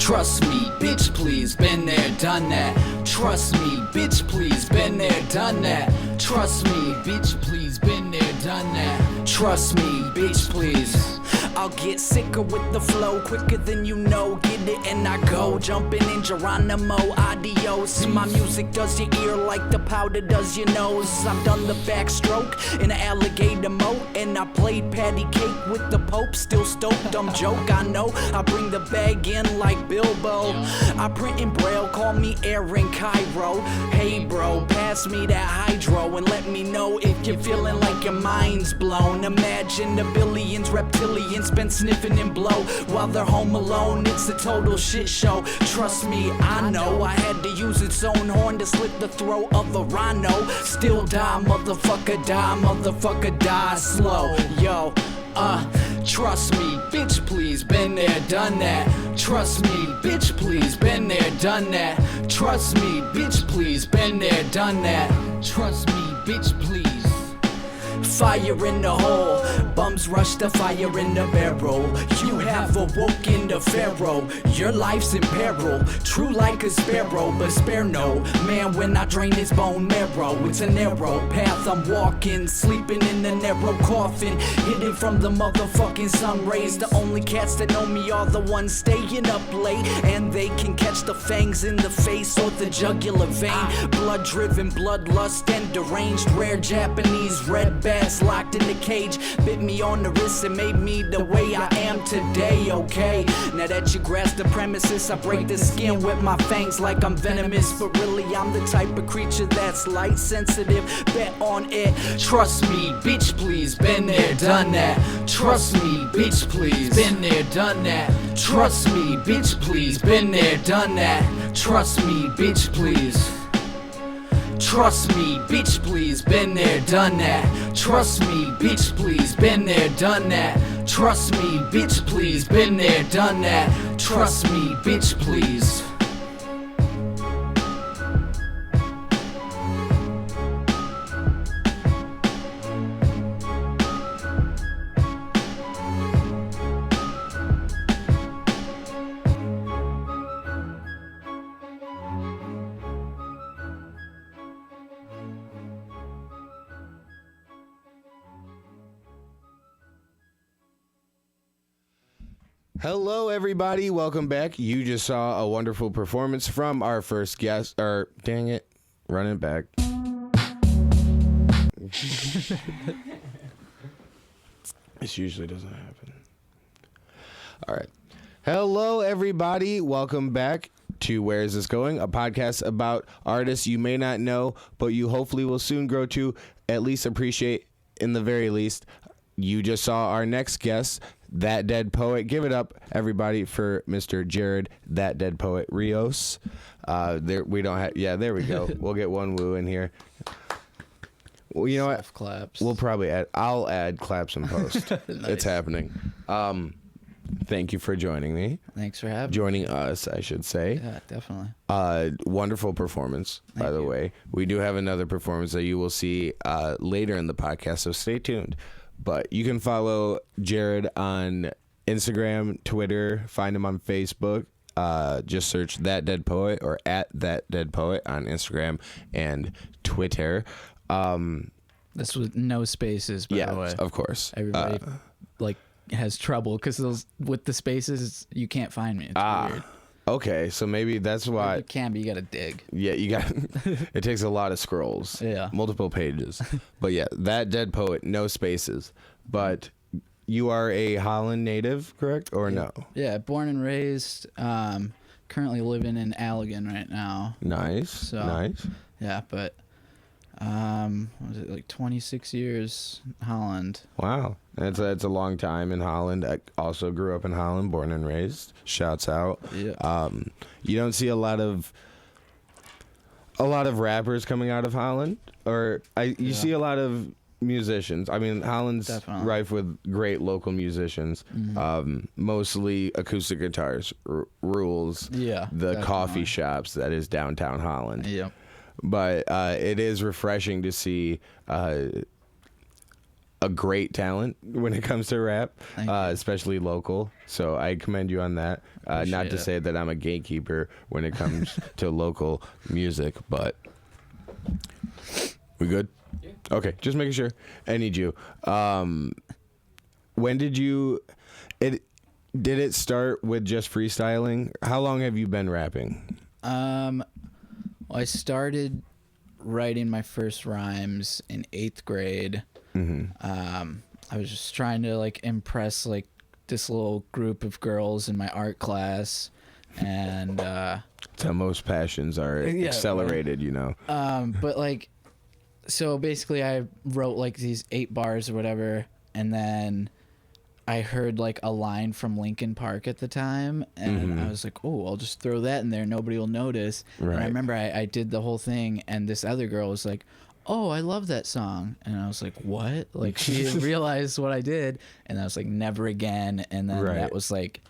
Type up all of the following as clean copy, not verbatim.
Trust me, bitch, please, been there, done that. Trust me, bitch, please, been there, done that. Trust me, bitch, please, been there, done that. Trust me, bitch, please. I'll get sicker with the flow, quicker than you know. Get it and I go, jumping in Geronimo, adios. My music does your ear like the powder does your nose. I've done the backstroke in an alligator moat, and I played patty cake with the Pope. Still stoked, dumb joke, I know. I bring the bag in like Bilbo. I print in Braille, call me Aaron Cairo. Hey bro, pass me that hydro and let me know if you're feeling like your mind's blown. Imagine the billions, reptilians been sniffing and blow while they're home alone. It's a total shit show. Trust me, I know. I had to use its own horn to slit the throat of a rhino. Still die, motherfucker, die slow. Yo, trust me, bitch, please, been there, done that. Trust me, bitch, please, been there, done that. Trust me, bitch, please, been there, done that. Trust me, bitch, please. Fire in the hole, bums rush the fire in the barrel. You have awoken the pharaoh, your life's in peril. True like a sparrow, but spare no man when I drain his bone marrow. It's a narrow path I'm walking, sleeping in a narrow coffin, hidden from the motherfucking sun rays. The only cats that know me are the ones staying up late, and they can catch the fangs in the face or the jugular vein. Blood driven, bloodlust and deranged, rare Japanese red bats locked in the cage, bit me on the wrist and made me the way I am today. Okay, now that you grasp the premises, I break the skin with my fangs like I'm venomous, but really I'm the type of creature that's light sensitive. Bet on it. Trust me, bitch, please, been there, done that. Trust me, bitch, please, been there, done that. Trust me, bitch, please, been there, done that. Trust me, bitch, please. Trust me, bitch, please, been there, done that. Trust me, bitch, please, been there, done that. Trust me, bitch, please, been there, done that. Trust me, bitch, please. Hello, everybody. Welcome back. You just saw a wonderful performance from our first guest. Dang it. Run it back. This usually doesn't happen. All right. Hello, everybody. Welcome back to Where Is This Going? A podcast about artists you may not know, but you hopefully will soon grow to at least appreciate in the very least. You just saw our next guest, That Dead Poet. Give it up, everybody, for Mr. Jared, That Dead Poet Rios. There we go. We'll get one woo in here. Well, you know what? Claps. We'll probably I'll add claps in post. Nice. It's happening. Thank you for joining me. Thanks for having me. Joining us, I should say. Yeah, definitely. Wonderful performance, by the way. We do have another performance that you will see later in the podcast, so stay tuned. But you can follow Jared on Instagram, Twitter, find him on Facebook. Just search That Dead Poet or at That Dead Poet on Instagram and Twitter. This was no spaces, by the way. Yeah, of course. Everybody has trouble because with the spaces, you can't find me. It's weird. Okay, so maybe that's why. You can, but you got to dig. Yeah, you got. It takes a lot of scrolls. Yeah. Multiple pages. But yeah, That Dead Poet, no spaces. But you are a Holland native, correct? Or no? Yeah, born and raised. Currently living in Allegan right now. Nice. Nice. Yeah, but what was it, like 26 years Holland. Wow. That's a long time in Holland. I also grew up in Holland, born and raised. Shouts out. Yeah. You don't see a lot of rappers coming out of Holland, you see a lot of musicians. I mean, Holland's Definitely. rife with great local musicians. Mm-hmm. Mostly acoustic guitars rules. Yeah. The definitely. coffee shops that is downtown Holland. Yep. But it is refreshing to see a great talent when it comes to rap, Thank you. especially local. So I commend you on that. Not Appreciate to it. say that I'm a gatekeeper when it comes to local music, but we good? Yeah. Okay, just making sure. I need you. When did you? Did it start with just freestyling? How long have you been rapping? Well, I started writing my first rhymes in 8th grade. I was just trying to like impress like this little group of girls in my art class, and It's how most passions are Yeah, accelerated, you know. but like, so basically I wrote like these 8 bars or whatever, and then I heard like a line from Linkin Park at the time, and I was like, oh, I'll just throw that in there, nobody will notice. And I Right. remember I did the whole thing, and this other girl was like, oh, I love that song. And I was like, what? Like, she realized what I did, and I was like, never again. And then Right. that was like,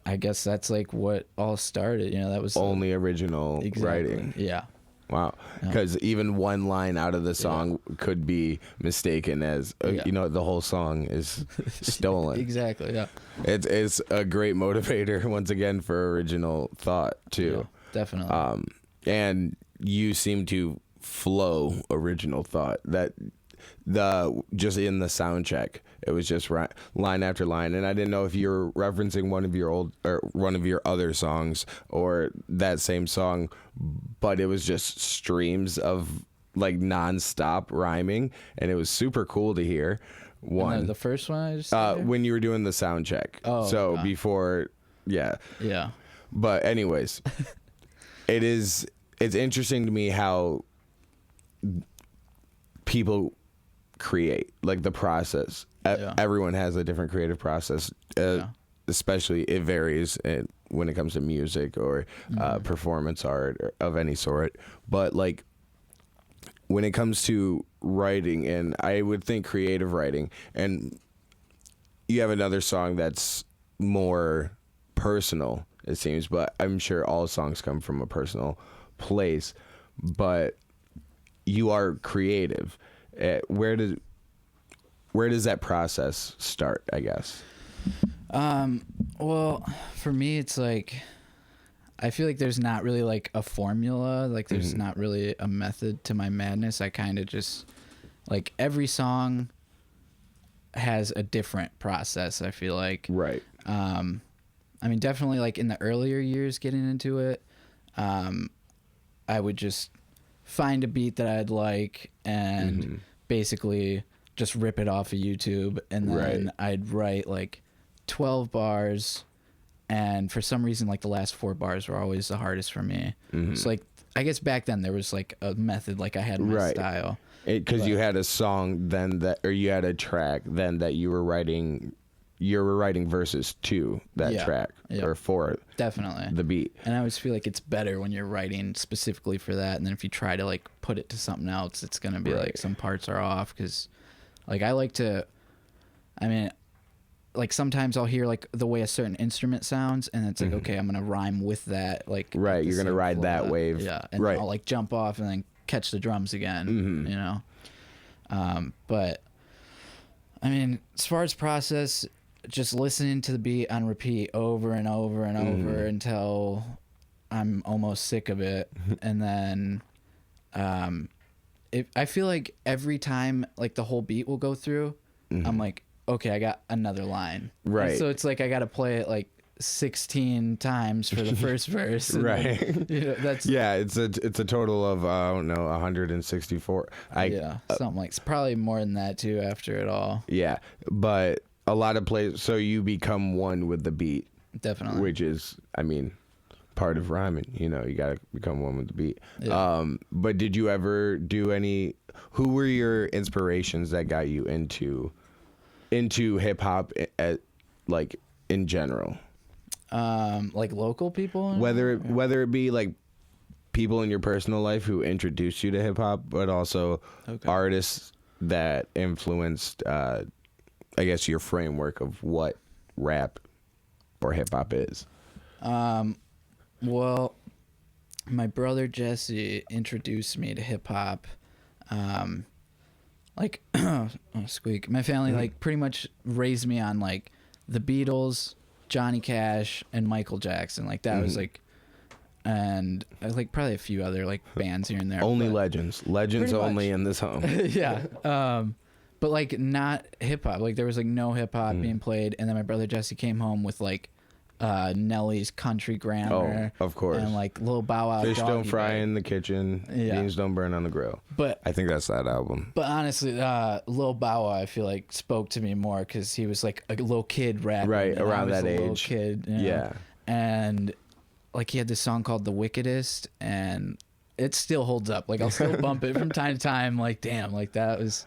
I guess that's like what all started, you know. That was Only original writing. Yeah. Wow. Because even one line out of the song could be mistaken as, you know, the whole song is stolen. Exactly. Yeah. It's a great motivator, once again, for original thought, too. Yeah, definitely. And you seem to flow original thought. That just in the sound check, it was just line after line, and I didn't know if you were referencing one of your other songs or that same song, but it was just streams of like nonstop rhyming, and it was super cool to hear. And the first one I just did? When you were doing the sound check. Oh, so okay. before, yeah. Yeah. But anyways, it's interesting to me how people create, like the process. Yeah. Everyone has a different creative process. Especially it varies when it comes to music or performance art or of any sort. But like when it comes to writing, and I would think creative writing, and you have another song that's more personal, it seems, but I'm sure all songs come from a personal place. But you are creative. Where does that process start, I guess? Well, for me, it's like, I feel like there's not really like a formula. Like there's not really a method to my madness. I kind of just, like, every song has a different process, I feel like. Right. I mean, definitely like in the earlier years getting into it, I would just find a beat that I'd like and basically just rip it off of YouTube, and then I'd write like 12 bars, and for some reason like the last 4 bars were always the hardest for me. So like, I guess back then there was like a method, like I had my style. Because you had a song then or you had a track then that you were writing verses to that track or for Definitely the beat. And I always feel like it's better when you're writing specifically for that, and then if you try to like put it to something else, it's gonna be like some parts are off. Because like I like to, I mean, like sometimes I'll hear like the way a certain instrument sounds, and it's like, okay, I'm gonna rhyme with that, like you're gonna ride that wave, and I'll like jump off and then catch the drums again, you know. But I mean, as far as process, just listening to the beat on repeat over and over and over until I'm almost sick of it. And then I feel like every time like the whole beat will go through, I'm like, okay, I got another line. Right. And so it's like I got to play it like 16 times for the first verse. And Right. then, you know, that's it's a total of I don't know, 164. something like, it's probably more than that too after it all. Yeah, but a lot of plays, so you become one with the beat. Definitely. Which is, I mean, part of rhyming. You know, you gotta become one with the beat. Yeah. But did you ever do any? Who were your inspirations that got you into hip hop, like in general? Like local people, Whether it be like people in your personal life who introduced you to hip hop, but also artists that influenced, I guess, your framework of what rap or hip hop is. Well, my brother Jesse introduced me to hip hop, like oh, squeak. My family like pretty much raised me on like the Beatles, Johnny Cash, and Michael Jackson. Like that was like, and like probably a few other like bands here and there. Only but legends pretty only much. in this home. Yeah. But like not hip hop. Like there was like no hip hop being played. And then my brother Jesse came home with like Nelly's Country Grammar. Oh, of course. And like Lil Bow Wow. Fish don't Doggy fry Bag. in the kitchen. Beans don't burn on the grill. But I think that's that album. But honestly, Lil Bow Wow, I feel like spoke to me more because he was like a little kid rapping. Right, and around I was that a age. little kid. You know? Yeah. And like he had this song called The Wickedest, and it still holds up. Like I'll still bump it from time to time. Like damn, like that was.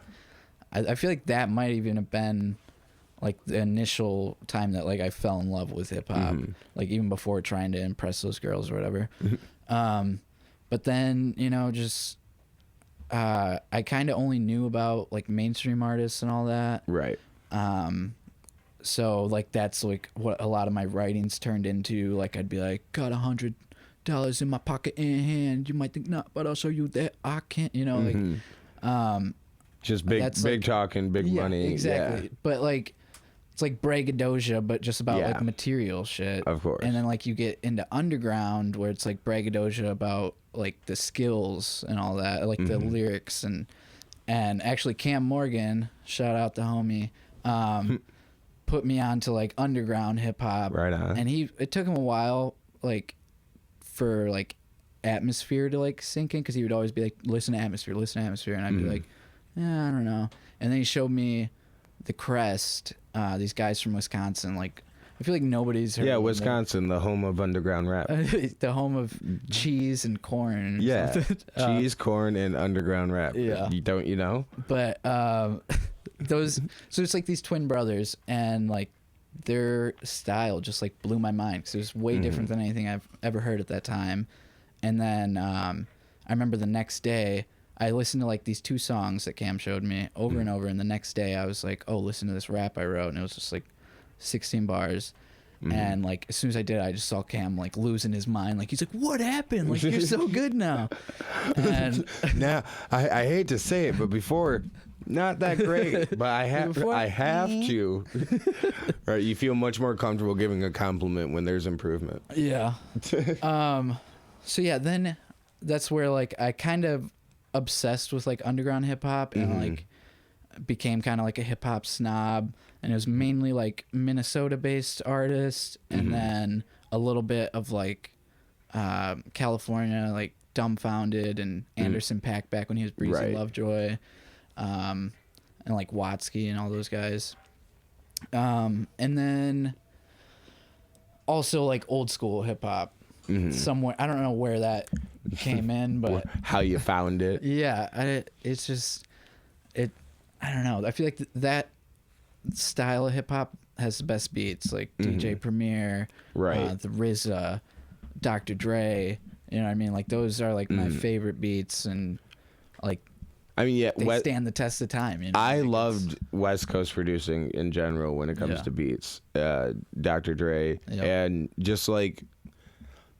I feel like that might even have been like the initial time that like I fell in love with hip hop. Like even before trying to impress those girls or whatever. But then just I kind of only knew about like mainstream artists and all that. Right. So like that's like what a lot of my writings turned into. Like I'd be like, got $100 in my pocket in hand. You might think not, but I'll show you that I can't. Like, just big like, talking, big money. Exactly. Yeah. But like it's like braggadocio, but just about like material shit. Of course. And then like you get into underground where it's like braggadocio about like the skills and all that, like the lyrics and actually Cam Morgan, shout out the homie, put me on to like underground hip hop. Right on. And it took him a while like for like atmosphere to like sink in, because he would always be like, listen to atmosphere, and I'd be like, yeah, I don't know. And then he showed me the Crest, these guys from Wisconsin. Like I feel like nobody's heard of them. Wisconsin, the home of underground rap. The home of cheese and corn. Cheese, corn, and underground rap. Yeah. You know? But those, so it's like these twin brothers, and like their style just like blew my mind because it was way different than anything I've ever heard at that time. And then I remember the next day I listened to like these 2 songs that Cam showed me over and over, and the next day I was like, oh, listen to this rap I wrote, and it was just like 16 bars. And like as soon as I did, I just saw Cam like losing his mind. Like he's like, what happened? Like you're so good now. And now I hate to say it, but before, not that great. But I have to. Right, you feel much more comfortable giving a compliment when there's improvement. Yeah. So yeah, then that's where like I kind of obsessed with like underground hip hop and like became kind of like a hip hop snob, and it was mainly like Minnesota based artists and then a little bit of like California, like Dumbfounded and Anderson .Paak back when he was Breezy Lovejoy, and like Watsky and all those guys, and then also like old school hip hop. Somewhere, I don't know where that came in, but how you found it. Yeah, it's just I don't know. I feel like that style of hip hop has the best beats, like DJ Premier, right? The RZA, Dr. Dre. You know what I mean? Like those are like my favorite beats, and like I mean, they stand the test of time. You know? I loved West Coast producing in general when it comes to beats. Dr. Dre, and just like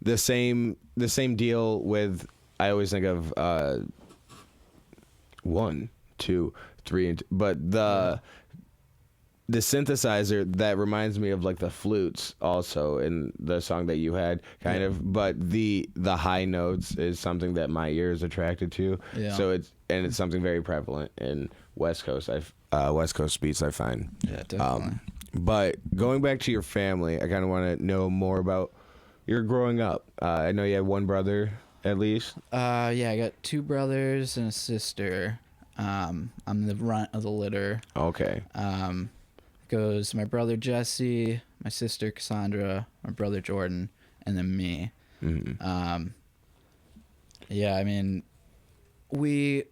the same deal with. I always think of 1, 2, 3, but the synthesizer that reminds me of like the flutes also in the song that you had kind of, but the high notes is something that my ear is attracted to. So it's something very prevalent in West Coast beats, I find. Yeah, definitely. But going back to your family, I kind of want to know more about your growing up. I know you had 1 brother at least. Yeah, I got 2 brothers and a sister. I'm the runt of the litter. Okay. Goes my brother Jesse, my sister Cassandra, my brother Jordan, and then me. Yeah, I mean, we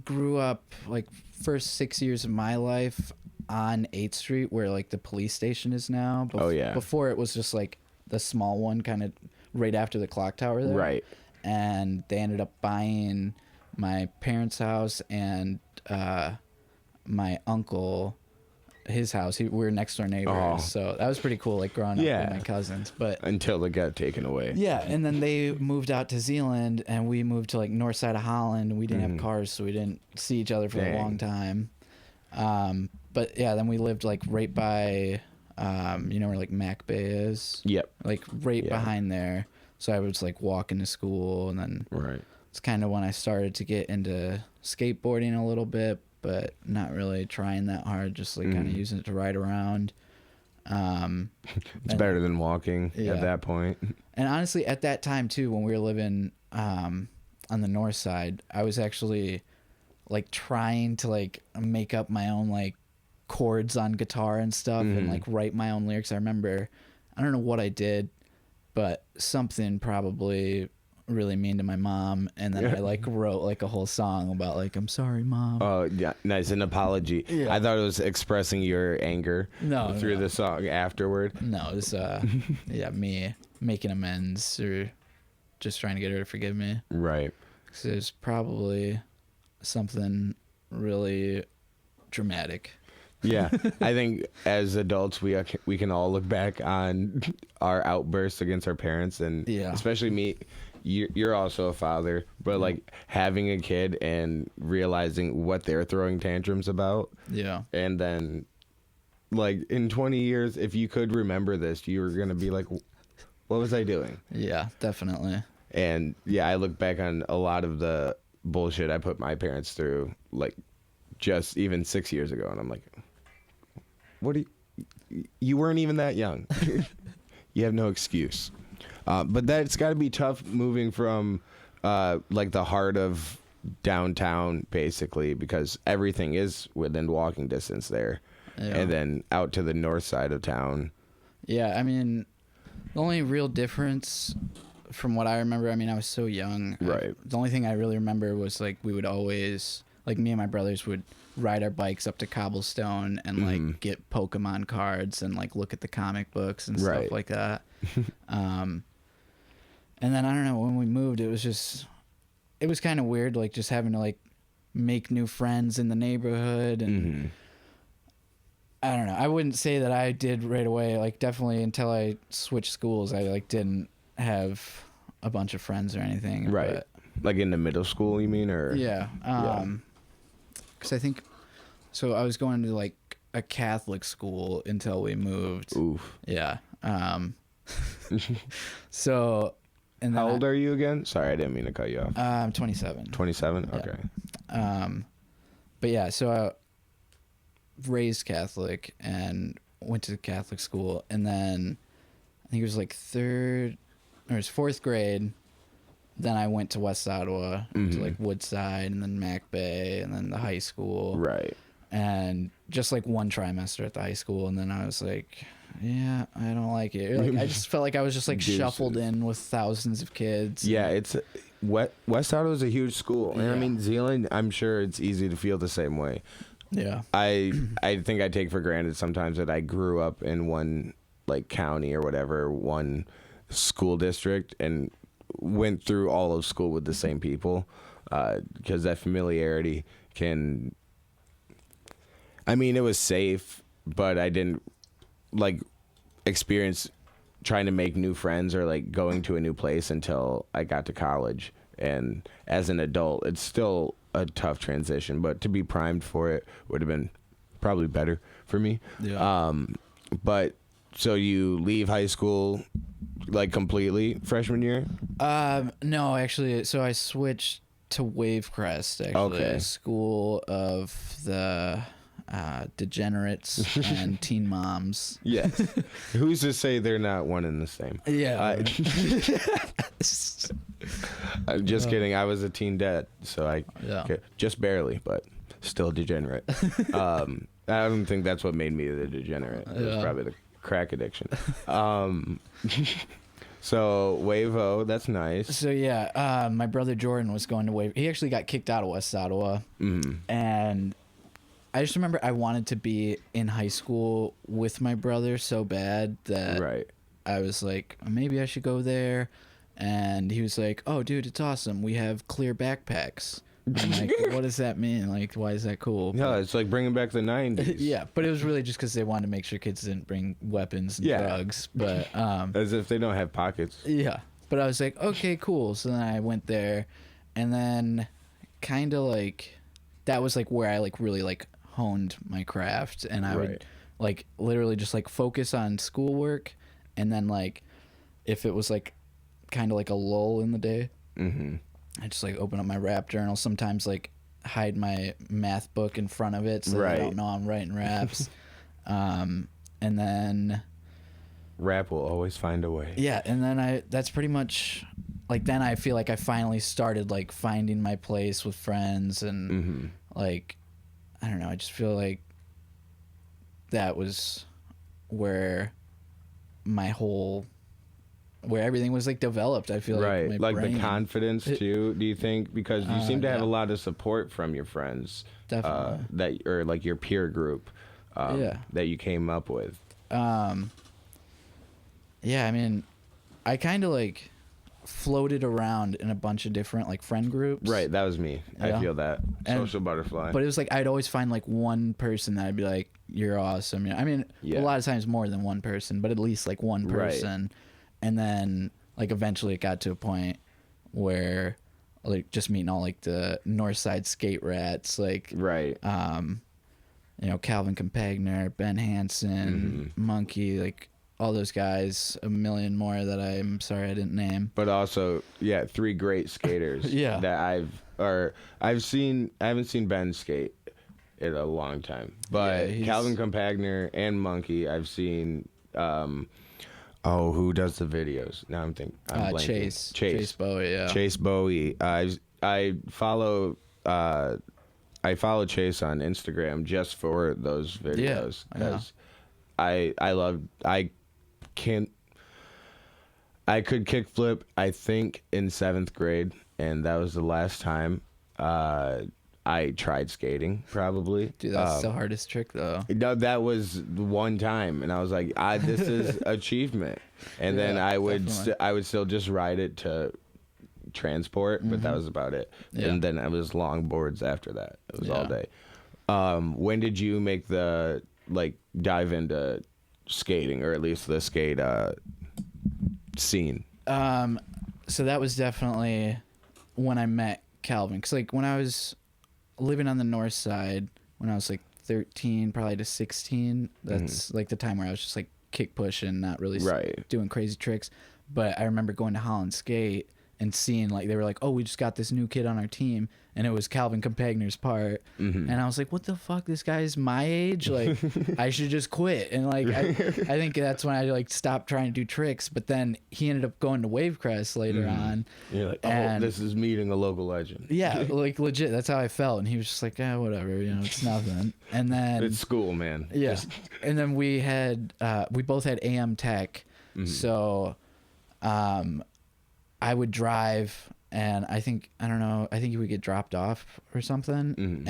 grew up like first 6 years of my life on 8th Street where like the police station is now. Before it was just like the small one kind of right after the clock tower there. Right. And they ended up buying my parents' house and my uncle his house. We were next door neighbors, so that was pretty cool. Like growing up with my cousins, but until it got taken away. Yeah, and then they moved out to Zealand, and we moved to like north side of Holland. We didn't have cars, so we didn't see each other for a long time. But yeah, then we lived like right by, you know where like Mac Bay is. Yep. Like right behind there. So I was like walking to school, and then it's kind of when I started to get into skateboarding a little bit, but not really trying that hard. Just like kind of using it to ride around. It's better than walking at that point. And honestly, at that time too, when we were living on the north side, I was actually like trying to like make up my own like chords on guitar and stuff and like write my own lyrics. I remember, I don't know what I did, but something probably really mean to my mom, and then I like wrote like a whole song about like, I'm sorry, Mom. Oh yeah, nice, an apology. I thought it was expressing your anger through the song afterward. No, it was me making amends or just trying to get her to forgive me. Right. So it was probably something really dramatic. Yeah, I think as adults we can all look back on our outbursts against our parents, and especially me. You're also a father, but like having a kid and realizing what they're throwing tantrums about. Yeah. And then like in 20 years, if you could remember this, you were going to be like, what was I doing? Yeah, definitely. And yeah, I look back on a lot of the bullshit I put my parents through, like just even 6 years ago. And I'm like, what do you weren't even that young. You have no excuse. But that's got to be tough moving from like the heart of downtown, basically, because everything is within walking distance there. Yeah. And then out to the north side of town. Yeah, I mean, the only real difference from what I remember, I mean, I was so young. Right. The only thing I really remember was like we would always, like me and my brothers would ride our bikes up to Cobblestone and like get Pokemon cards and like look at the comic books and stuff like that. And then I don't know, when we moved, it was kind of weird, like just having to like make new friends in the neighborhood. And I don't know, I wouldn't say that I did right away. Like definitely until I switched schools, I like didn't have a bunch of friends or anything. Right. But, like in the middle school, you mean? Or yeah. Because I think, so I was going to like a Catholic school until we moved. Oof. Yeah. So... And how old are you again? Sorry, I didn't mean to cut you off. I'm 27. 27? Okay. Yeah. But yeah, so I raised Catholic and went to Catholic school, and then I think it was like fourth grade. Then I went to West Ottawa, to like Woodside, and then Mac Bay, and then the high school. Right. And just like one trimester at the high school, and then I was like, yeah, I don't like it. Like, I just felt like I was just like shuffled in with thousands of kids. Yeah, it's West Ottawa is a huge school, and I mean Zealand. I'm sure it's easy to feel the same way. Yeah, I think I take for granted sometimes that I grew up in one like county or whatever, one school district, and went through all of school with the same people, because that familiarity can. I mean, it was safe, but I didn't like experience trying to make new friends or like going to a new place until I got to college. And as an adult, it's still a tough transition, but to be primed for it would have been probably better for me. Yeah. But so you leave high school like completely freshman year? No, actually, so I switched to Wavecrest, actually, a school of the degenerates and teen moms. Yes. Who's to say they're not one and the same? Yeah. I'm just kidding. I was a teen dad, so just barely, but still degenerate. I don't think that's what made me the degenerate. It was probably the crack addiction. So Wavo, that's nice. So yeah, my brother Jordan was going to Wave. He actually got kicked out of West Ottawa, and I just remember I wanted to be in high school with my brother so bad that I was like, maybe I should go there. And he was like, oh, dude, it's awesome. We have clear backpacks. I'm like, what does that mean? Like, why is that cool? No, it's like bringing back the 90s. Yeah, but it was really just because they wanted to make sure kids didn't bring weapons and drugs. But as if they don't have pockets. yeah, but I was like, okay, cool. So then I went there, and then kind of like that was like where I like really like honed my craft, and I would like literally just like focus on schoolwork, and then like if it was like kind of like a lull in the day, I just like open up my rap journal. Sometimes like hide my math book in front of it so they don't know I'm writing raps. And then rap will always find a way. Yeah, and then that's pretty much like then I feel like I finally started like finding my place with friends, and like I don't know, I just feel like that was where everything was like developed. I feel like my like brain, the confidence too. Do you think, because you seem to have a lot of support from your friends, definitely, or like your peer group, that you came up with? Yeah, I mean, I kind of like floated around in a bunch of different like friend groups. Right, that was me. Yeah. I feel that. Social butterfly. But it was like I'd always find like one person that I'd be like, "You're awesome." You know? I mean, a lot of times more than one person, but at least like one person. Right. And then like eventually it got to a point where like just meeting all like the North Side skate rats, like you know, Calvin Campagner, Ben Hansen, Monkey, like all those guys, a million more that I'm sorry I didn't name. But also, 3 great skaters. That I've seen. I haven't seen Ben skate in a long time, but Calvin Campagner and Monkey I've seen. Who does the videos? Now I'm blanking. Chase Bowie. Yeah. Chase Bowie. I follow Chase on Instagram just for those videos because I could kickflip, I think, in 7th grade, and that was the last time I tried skating, probably. Dude, that's the hardest trick, though. No, that was one time, and I was like, this is achievement. And then I would still just ride it to transport, but that was about it. And then it was longboards after that. It was all day. When did you make the dive into skating, or at least the skate scene? So that was definitely when I met Calvin, because like when I was living on the north side, when I was like 13 probably to 16, that's like the time where I was just like kick pushing, not really doing crazy tricks. But I remember going to Holland skate and seeing like they were like, oh, we just got this new kid on our team, and it was Calvin Campagner's part, and I was like, what the fuck, this guy's my age, like I should just quit. And like I think that's when I like stopped trying to do tricks. But then he ended up going to Wavecrest later on. You're like, oh, this is meeting a local legend. Yeah, like legit, that's how I felt. And he was just like, whatever, you know, it's nothing. And then it's school, man. Yeah. And then we both had AM Tech, so I would drive, and I think he would get dropped off or something.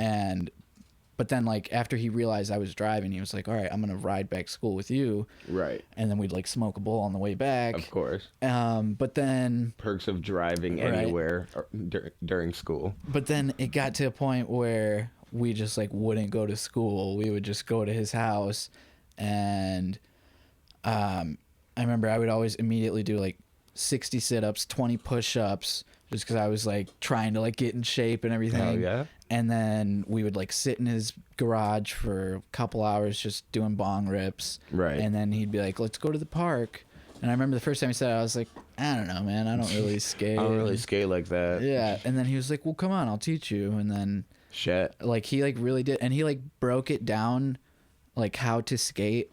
But then like after he realized I was driving, he was like, all right, I'm gonna ride back to school with you. Right. And then we'd like smoke a bowl on the way back. Of course. But then perks of driving anywhere during school. But then it got to a point where we just like wouldn't go to school. We would just go to his house, and I remember I would always immediately do like 60 sit-ups, 20 push-ups, just because I was like trying to like get in shape and everything. Oh yeah. And then we would like sit in his garage for a couple hours just doing bong rips. Right. And then he'd be like, let's go to the park. And I remember the first time he said it, I was like, I don't know, man, I don't really skate. I don't really skate like that. Yeah. And then he was like, well, come on, I'll teach you. And then like he like really did, and he like broke it down like how to skate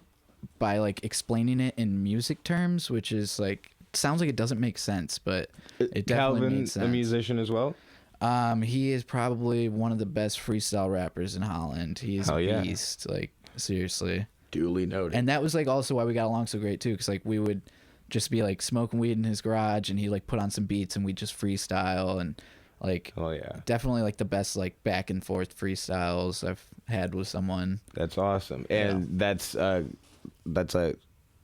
by like explaining it in music terms, which is like sounds like it doesn't make sense, but it definitely makes sense. A musician as well? He is probably one of the best freestyle rappers in Holland. He is a beast, like seriously. Duly noted. And that was like also why we got along so great too, because like we would just be like smoking weed in his garage, and he like put on some beats, and we just freestyle, and like definitely like the best like back and forth freestyles I've had with someone. That's awesome, and that's a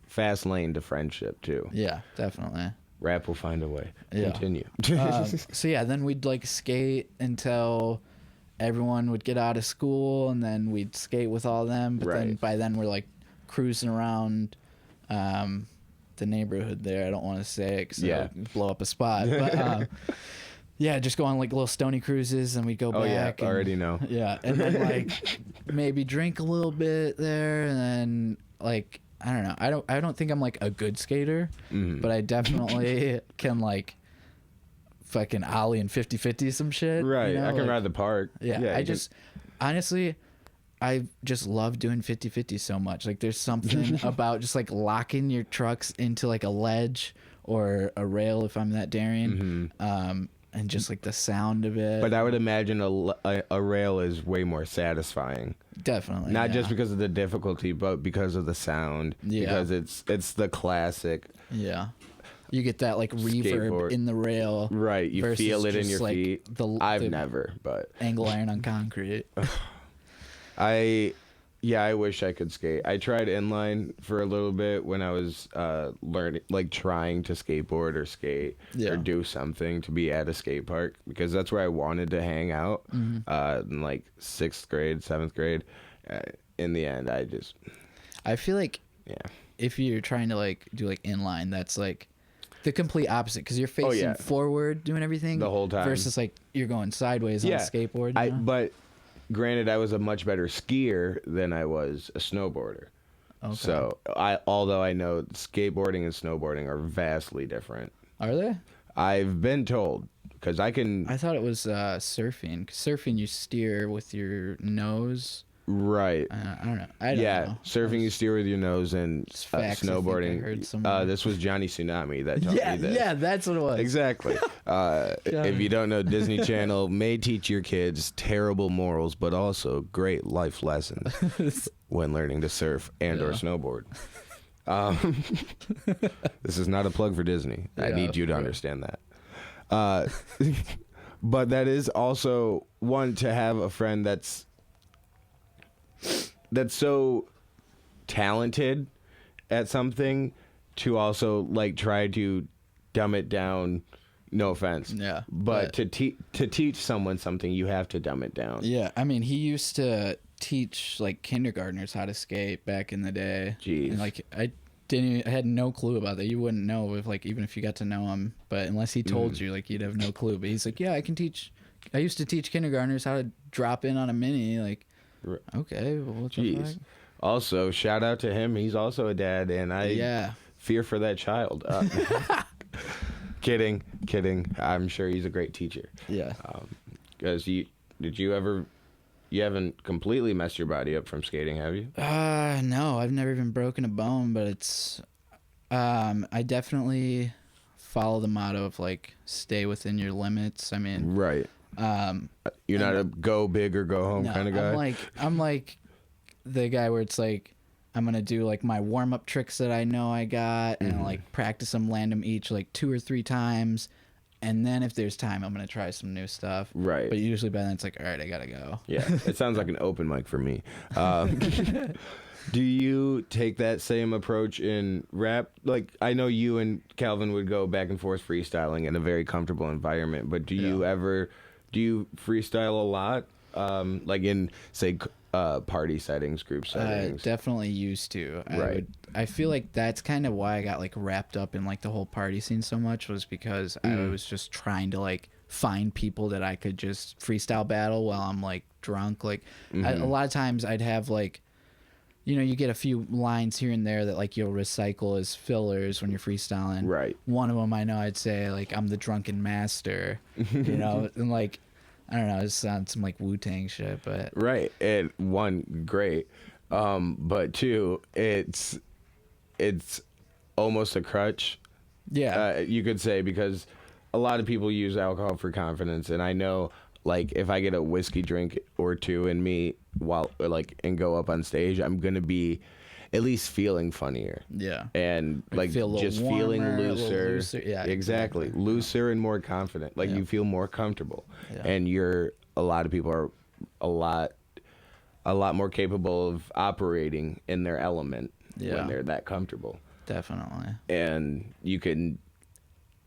fast lane to friendship too. Yeah, definitely. Rap will find a way. Yeah. Continue. So yeah, then we'd like skate until everyone would get out of school, and then we'd skate with all them. But then Right. by then we're like cruising around the neighborhood there. I don't want to say it because Yeah. it'll blow up a spot. But yeah, just go on like little stony cruises, and we'd go Oh, yeah. back. And, Already know. Yeah, and then like maybe drink a little bit there, and then like I don't know. I don't think I'm like a good skater, but I definitely can like fucking ollie and 50-50 some shit. Right. you know? I can Like, ride the park. Yeah, you I can- just honestly, I just love doing 50-50 so much. Like there's something about just like locking your trucks into like a ledge or a rail if I'm that daring, and just like the sound of it. But I would imagine a rail is way more satisfying. Definitely Not yeah. just because of the difficulty, but because of the sound. Yeah. Because it's the classic. Yeah. You get that like reverb Skateboard. in the rail. Right. You versus feel it in just, your like, feet. I've the never, but angle iron on concrete. I wish I could skate. I tried inline for a little bit when I was learning, like trying to skateboard or skate Yeah. or do something to be at a skate park because that's where I wanted to hang out in like 6th grade, 7th grade. In the end, I feel like yeah. if you're trying to like do like inline, that's like the complete opposite because you're facing yeah. forward doing everything The whole time. versus like you're going sideways on a skateboard. You know? But granted, I was a much better skier than I was a snowboarder. Okay. So although I know skateboarding and snowboarding are vastly different. Are they? I've been told because I can. I thought it was surfing. 'Cause surfing, you steer with your nose. Right. I don't know. I don't know. Surfing you steer with your nose and Just facts I think I snowboarding. heard somewhere. This was Johnny Tsunami that taught me this. Yeah, that's what it was. Exactly. If you don't know, Disney Channel may teach your kids terrible morals, but also great life lessons when learning to surf and or snowboard. This is not a plug for Disney. I Yeah, need you to understand that. But that is also one to have a friend that's so talented at something to also like try to dumb it down. No offense. Yeah, But to teach someone something, you have to dumb it down. Yeah, I mean, he used to teach like kindergartners how to skate back in the day. Jeez. And like I had no clue about that. You wouldn't know if like even if you got to know him, but unless he told you, like you'd have no clue. But he's like, yeah, I used to teach kindergartners how to drop in on a mini. Like, okay, well, what the fuck? Jeez. Also, shout out to him. He's also a dad, and I fear for that child. Kidding. I'm sure he's a great teacher. Yeah. Because you haven't completely messed your body up from skating, have you? No, I've never even broken a bone, but it's, I definitely follow the motto of like stay within your limits. I mean, Right. You're not a go big or go home kind of guy. I'm like the guy where it's like I'm gonna do like my warm up tricks that I know I got, and like practice them, land them each like 2 or 3 times, and then if there's time, I'm gonna try some new stuff. Right. But usually by then it's like, all right, I gotta go. Yeah, it sounds like an open mic for me. Do you take that same approach in rap? Like, I know you and Calvin would go back and forth freestyling in a very comfortable environment, but do you freestyle a lot? Like in, say, party settings, group settings? Definitely used to. Right. I feel like that's kind of why I got like wrapped up in like the whole party scene so much, was because I was just trying to like find people that I could just freestyle battle while I'm like drunk. Like a lot of times I'd have like, you know, you get a few lines here and there that like you'll recycle as fillers when you're freestyling. Right. One of them I know I'd say like, I'm the drunken master, you know, and like, I don't know, it sounds some like Wu-Tang shit, but Right. And one, great. But two, it's almost a crutch. yeah. You could say, because a lot of people use alcohol for confidence, and I know, like, if I get a whiskey drink or two in me and go up on stage, I'm gonna be at least feeling funnier. Yeah. And like feel a little just feeling warmer, a little looser. looser. Yeah, exactly. Looser and more confident. Like you feel more comfortable. Yeah. And a lot of people are a lot more capable of operating in their element when they're that comfortable. Definitely. And you can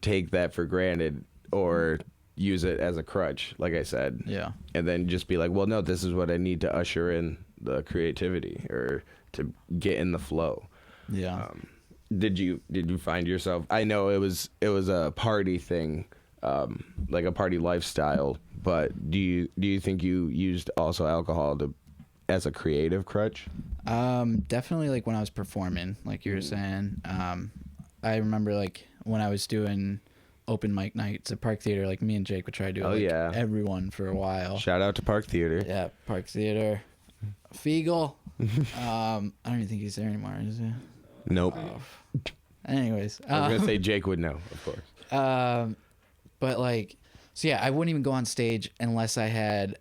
take that for granted or use it as a crutch, like I said. Yeah. And then just be like, well, no, this is what I need to usher in the creativity or to get in the flow. Yeah. Did you find yourself? I know it was a party thing, like a party lifestyle. But do you think you used also alcohol as a creative crutch? Definitely like when I was performing, like you were saying. I remember like when I was doing open mic nights at Park Theater, like me and Jake would try to do everyone for a while. Shout out to Park Theater. Yeah, Park Theater. Fiegel. I don't even think he's there anymore, is he? Nope. Anyways. I was going to say Jake would know, of course. But like, so yeah, I wouldn't even go on stage unless I had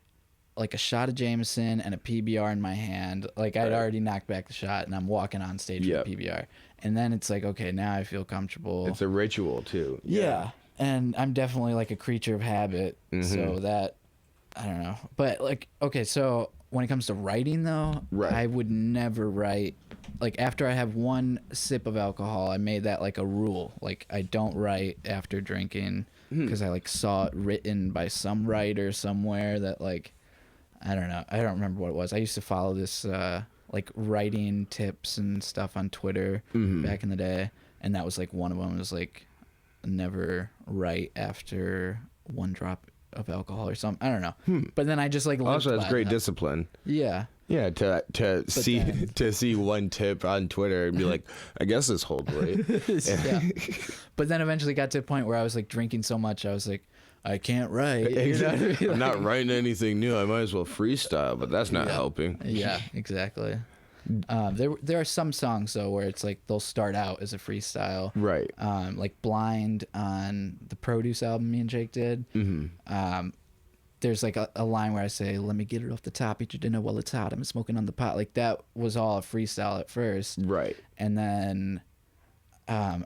like a shot of Jameson and a PBR in my hand. Like I'd already knocked back the shot and I'm walking on stage with a PBR. And then it's like, okay, now I feel comfortable. It's a ritual too. Yeah. And I'm definitely like a creature of habit. So that, I don't know. But like, okay, so when it comes to writing though, I would never write. Like after I have one sip of alcohol, I made that like a rule. Like I don't write after drinking because I like saw it written by some writer somewhere that like, I don't know. I don't remember what it was. I used to follow this like writing tips and stuff on Twitter back in the day, and that was like one of them was like never write after one drop of alcohol or something. I don't know. But then I just like also that's great discipline. Yeah. Yeah, to see one tip on Twitter and be like, I guess this holds weight. Yeah. But then eventually got to a point where I was like drinking so much I was like, I can't write. You know what I mean? I'm not writing anything new. I might as well freestyle, but that's not helping. Yeah, exactly. There are some songs though where it's like they'll start out as a freestyle, right? Like "Blind" on the Produce album me and Jake did. There's like a line where I say, "Let me get it off the top, eat your dinner while it's hot. I'm smoking on the pot." Like that was all a freestyle at first, right? And then, I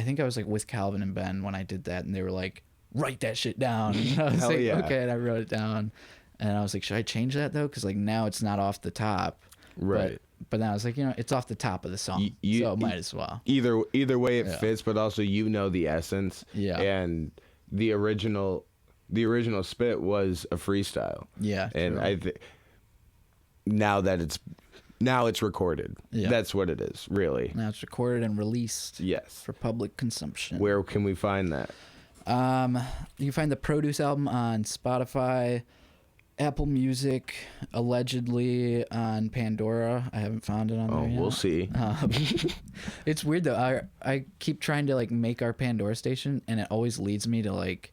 think I was like with Calvin and Ben when I did that, and they were like, "Write that shit down." And I was like, "Okay," and I wrote it down, and I was like, "Should I change that though? Because like now it's not off the top, right?" But then I was like, it's off the top of the song, so might as well. Either way, it fits, but also the essence. Yeah. And the original spit was a freestyle. Yeah. And true. Now it's recorded. Yeah. That's what it is, really. Now it's recorded and released. Yes. For public consumption. Where can we find that? You can find the Produce album on Spotify, Apple Music, allegedly on Pandora. I haven't found it on there yet. We'll see. It's weird though. I keep trying to like make our Pandora station, and it always leads me to like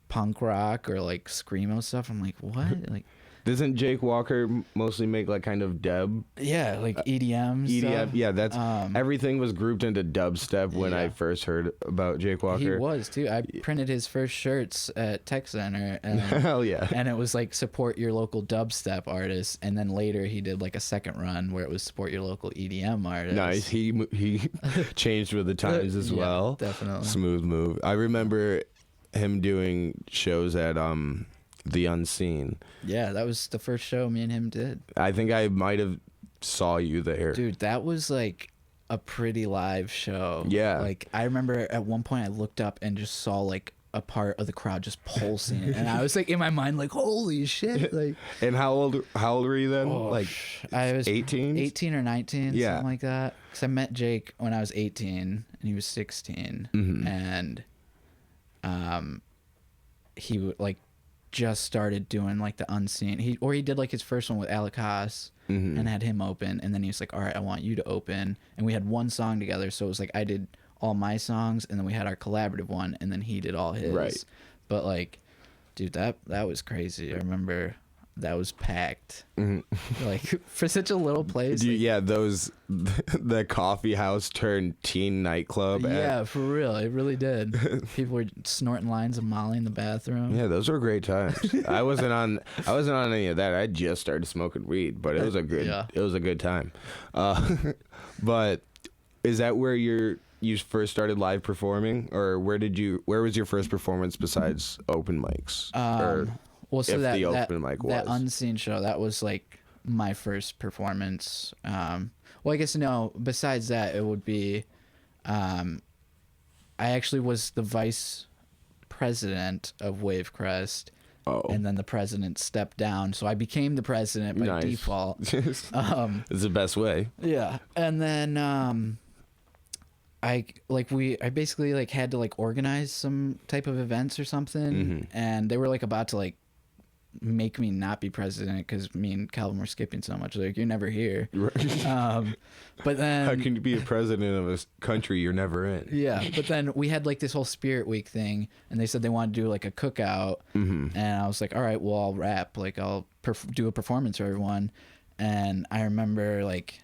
punk rock or like screamo stuff. I'm like, what? Like, doesn't Jake Walker mostly make like kind of dub? Yeah, like EDM. EDM. Stuff. Yeah, that's everything was grouped into dubstep when I first heard about Jake Walker. He was too. I printed his first shirts at Tech Center. And, hell yeah! And it was like support your local dubstep artist, and then later he did like a second run where it was support your local EDM artist. Nice. He changed with the times as well. Definitely. Smooth move. I remember him doing shows at The Unseen. Yeah, that was the first show me and him did. I think I might have saw you there. Dude, that was like a pretty live show. Yeah. Like I remember at one point I looked up and just saw like a part of the crowd just pulsing, and I was like in my mind like, holy shit. Like, and how old were you then? Like I was 18 or 19, something like that. Because I met Jake when I was 18 and he was 16. And he would like just started doing like the Unseen. He did like his first one with Alec Haas and had him open, and then he was like, all right, I want you to open. And we had one song together, so it was like I did all my songs, and then we had our collaborative one, and then he did all his. Right. But like, dude, that was crazy. I remember that was packed. Like for such a little place. Dude, yeah, the coffee house turned teen nightclub. Yeah, for real, it really did. People were snorting lines of Molly in the bathroom. Yeah, those were great times. I wasn't on any of that. I just started smoking weed, but it was a good time. But is that where you first started live performing, or where was your first performance besides open mics? Well, so the open mic was that Unseen show, that was like my first performance. Well, I guess no. Besides that, it would be, I I actually was the vice president of Wavecrest. Oh. And then the president stepped down, so I became the president by default. It's the best way. Yeah, and then I basically like had to like organize some type of events or something, and they were like about to like make me not be president because me and Calvin were skipping so much. Like, you're never here. Right. But then how can you be a president of a country you're never in? Yeah, but then we had like this whole Spirit Week thing, and they said they wanted to do like a cookout, and I was like, all right, well, I'll rap, like I'll do a performance for everyone. And I remember like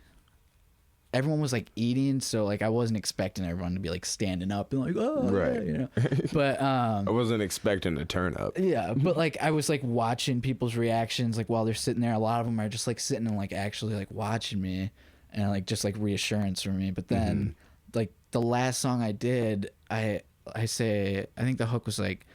everyone was like eating, so like I wasn't expecting everyone to be like standing up and like, oh, right, yeah, you know. But I wasn't expecting a turn up. Yeah, but like I was like watching people's reactions, like while they're sitting there. A lot of them are just like sitting and like actually like watching me, and like just like reassurance from me. But then like the last song I did, I think the hook was like,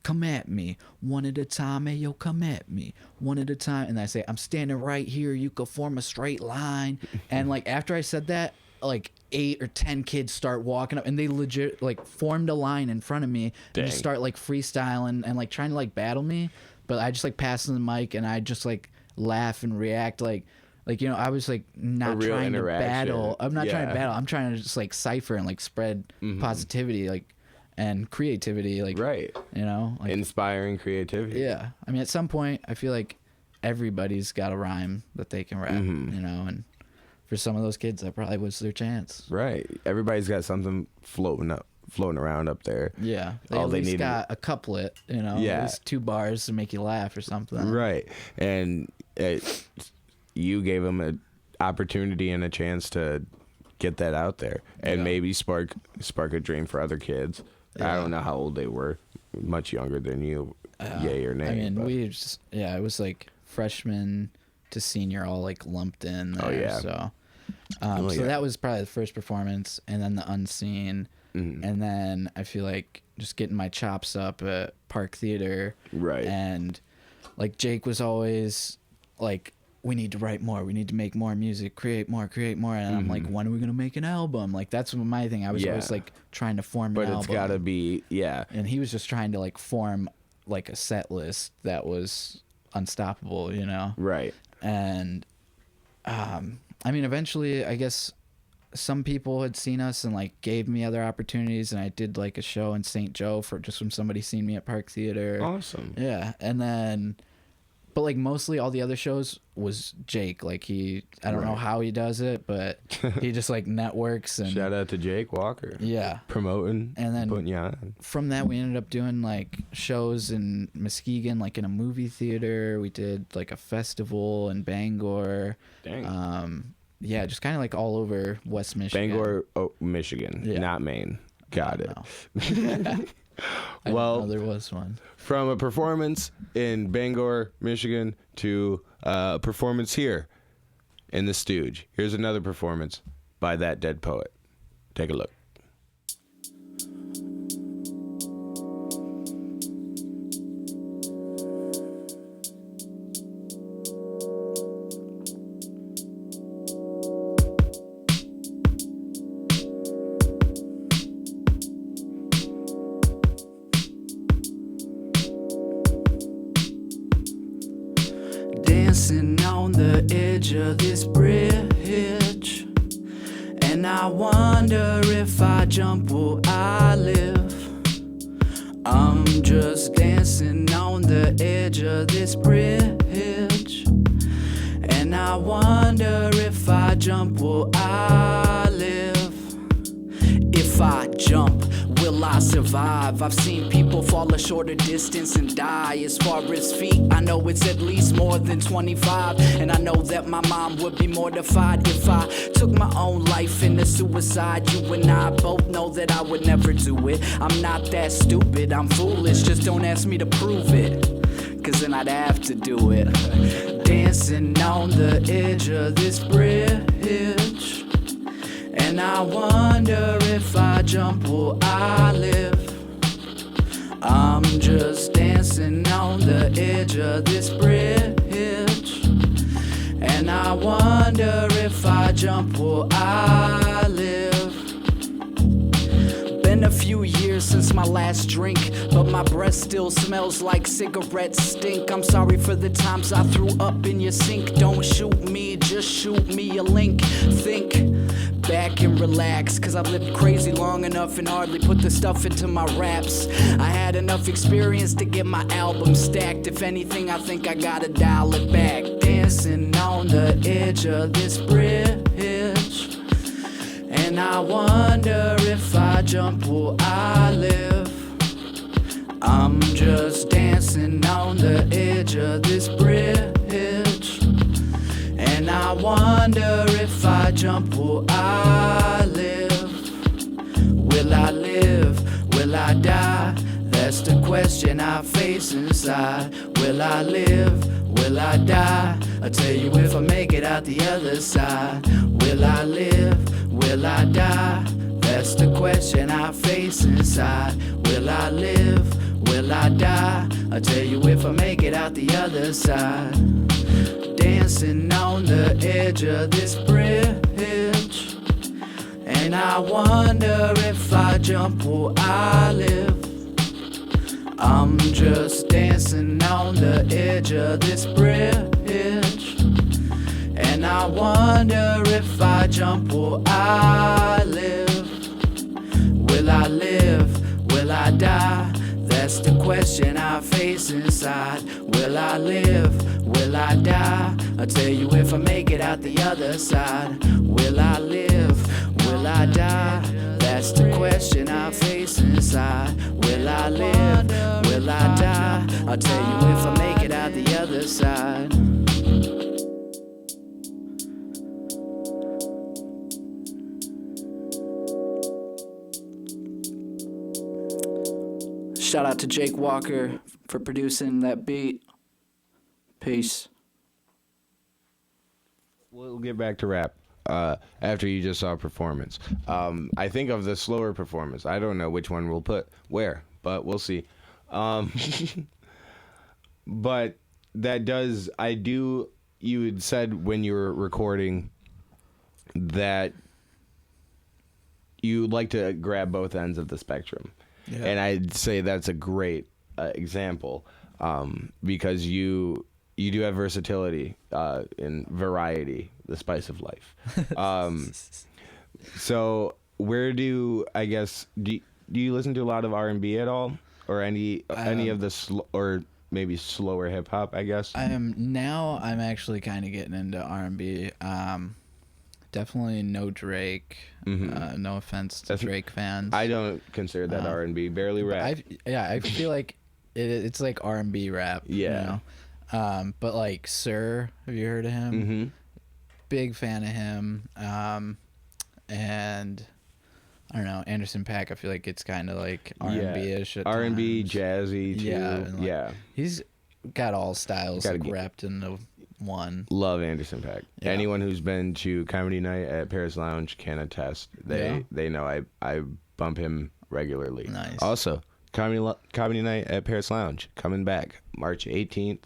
come at me one at a time, hey yo, come at me one at a time, and I say, I'm standing right here, you could form a straight line. And like after I said that, like 8 or 10 kids start walking up, and they legit like formed a line in front of me and just start like freestyling and like trying to like battle me. But I just like pass them the mic, and I just like laugh and react like you know, I was like not trying to battle. I'm not trying to battle. I'm trying to just like cipher and like spread positivity, like, and creativity, like, right, you know, like, inspiring creativity. Yeah, I mean, at some point I feel like everybody's got a rhyme that they can rap, you know, and for some of those kids that probably was their chance. Right, everybody's got something floating around up there. Yeah, they all at they least need got a couplet, you know, at least 2 bars to make you laugh or something. Right, and you gave them an opportunity and a chance to get that out there, and maybe spark a dream for other kids. I don't know how old they were, much younger than you, yay or nay. I mean, we just, it was like freshman to senior all like lumped in there. So that was probably the first performance, and then the Unseen, and then I feel like just getting my chops up at Park Theater. Right. And like Jake was always like, we need to write more, we need to make more music, create more, and I'm like, when are we gonna make an album? Like, that's my thing. I was always like trying to form an album, but it's gotta be and he was just trying to like form like a set list that was unstoppable, you know. Right. And I mean, eventually I guess some people had seen us and like gave me other opportunities, and I did like a show in St. Joe from somebody seeing me at Park Theater. Awesome. Yeah. And then but like mostly all the other shows was Jake. Like I don't know how he does it, but he just like networks. And shout out to Jake Walker. Yeah, promoting and then putting you on. From that, we ended up doing like shows in Muskegon, like in a movie theater. We did like a festival in Bangor. Dang. Yeah, just kind of like all over West Michigan. Bangor, Michigan, not Maine. Got it. Well, there was one. From a performance in Bangor, Michigan, to a performance here in the Stooge. Here's another performance by That Dead Poet. Take a look. Dancing on the edge of this bridge, and I wonder if I jump, will I live? I'm just dancing on the edge of this bridge, and I wonder if I jump, will I live? If I jump, will I survive? I've seen people fall a shorter distance and die. As far as feet, I know it's at least more than 25. And I know that my mom would be mortified if I took my own life into suicide. You and I both know that I would never do it. I'm not that stupid, I'm foolish, just don't ask me to prove it, cause then I'd have to do it. Dancing on the edge of this bridge, and I wonder if I jump, will I live? I'm just dancing on the edge of this bridge, and I wonder if I jump, will I live? Been a few years since my last drink, but my breath still smells like cigarette stink. I'm sorry for the times I threw up in your sink. Don't shoot me, just shoot me a link. Think back and relax, cause I've lived crazy long enough and hardly put the stuff into my raps. I had enough experience to get my album stacked. If anything, I think I gotta dial it back. Dancing on the edge of this bridge, and I wonder if I jump, will I live? I'm just dancing on the edge of this bridge, and I wonder if I jump, will I live? Will I live? Will I die? That's the question I face inside. Will I live? Will I die? I'll tell you if I make it out the other side. Will I live? Will I die? That's the question I face inside. Will I live? Will I die? I'll tell you if I make it out the other side. Dancing on the edge of this bridge, and I wonder if I jump, will I live? I'm just dancing on the edge of this bridge, and I wonder if I jump, will I live? Will I live? Will I die? That's the question I face inside. Will I live? Will I die? I'll tell you if I make it out the other side. Will I live? Will I die? That's the question I face inside. Will I live? Will I die? I'll tell you if I make it out the other side. Shout out to Jake Walker for producing that beat. Peace. We'll get back to rap after you just saw a performance. I think of the slower performance. I don't know which one we'll put where, but we'll see. But that does, you had said when you were recording that you like to grab both ends of the spectrum. Yeah. And I'd say that's a great example because you do have versatility and variety, the spice of life. So where do you listen to a lot of R&B at all, or any of the or maybe slower hip hop? I guess I'm actually kind of getting into R&B. Definitely no Drake. Mm-hmm. No offense to Drake fans. I don't consider that R&B. Barely rap. I feel like it's like R&B rap. Yeah. You know? But like Sir, have you heard of him? Mm-hmm. Big fan of him. And I don't know, Anderson .Paak. I feel like it's kind of like R&B-ish. At R&B, times. jazzy too. Yeah. He's got all styles wrapped into one. Love Anderson .Paak. Yeah. Anyone who's been to Comedy Night at Paris Lounge can attest. They know I bump him regularly. Nice. Also, Comedy Night at Paris Lounge coming back March 18th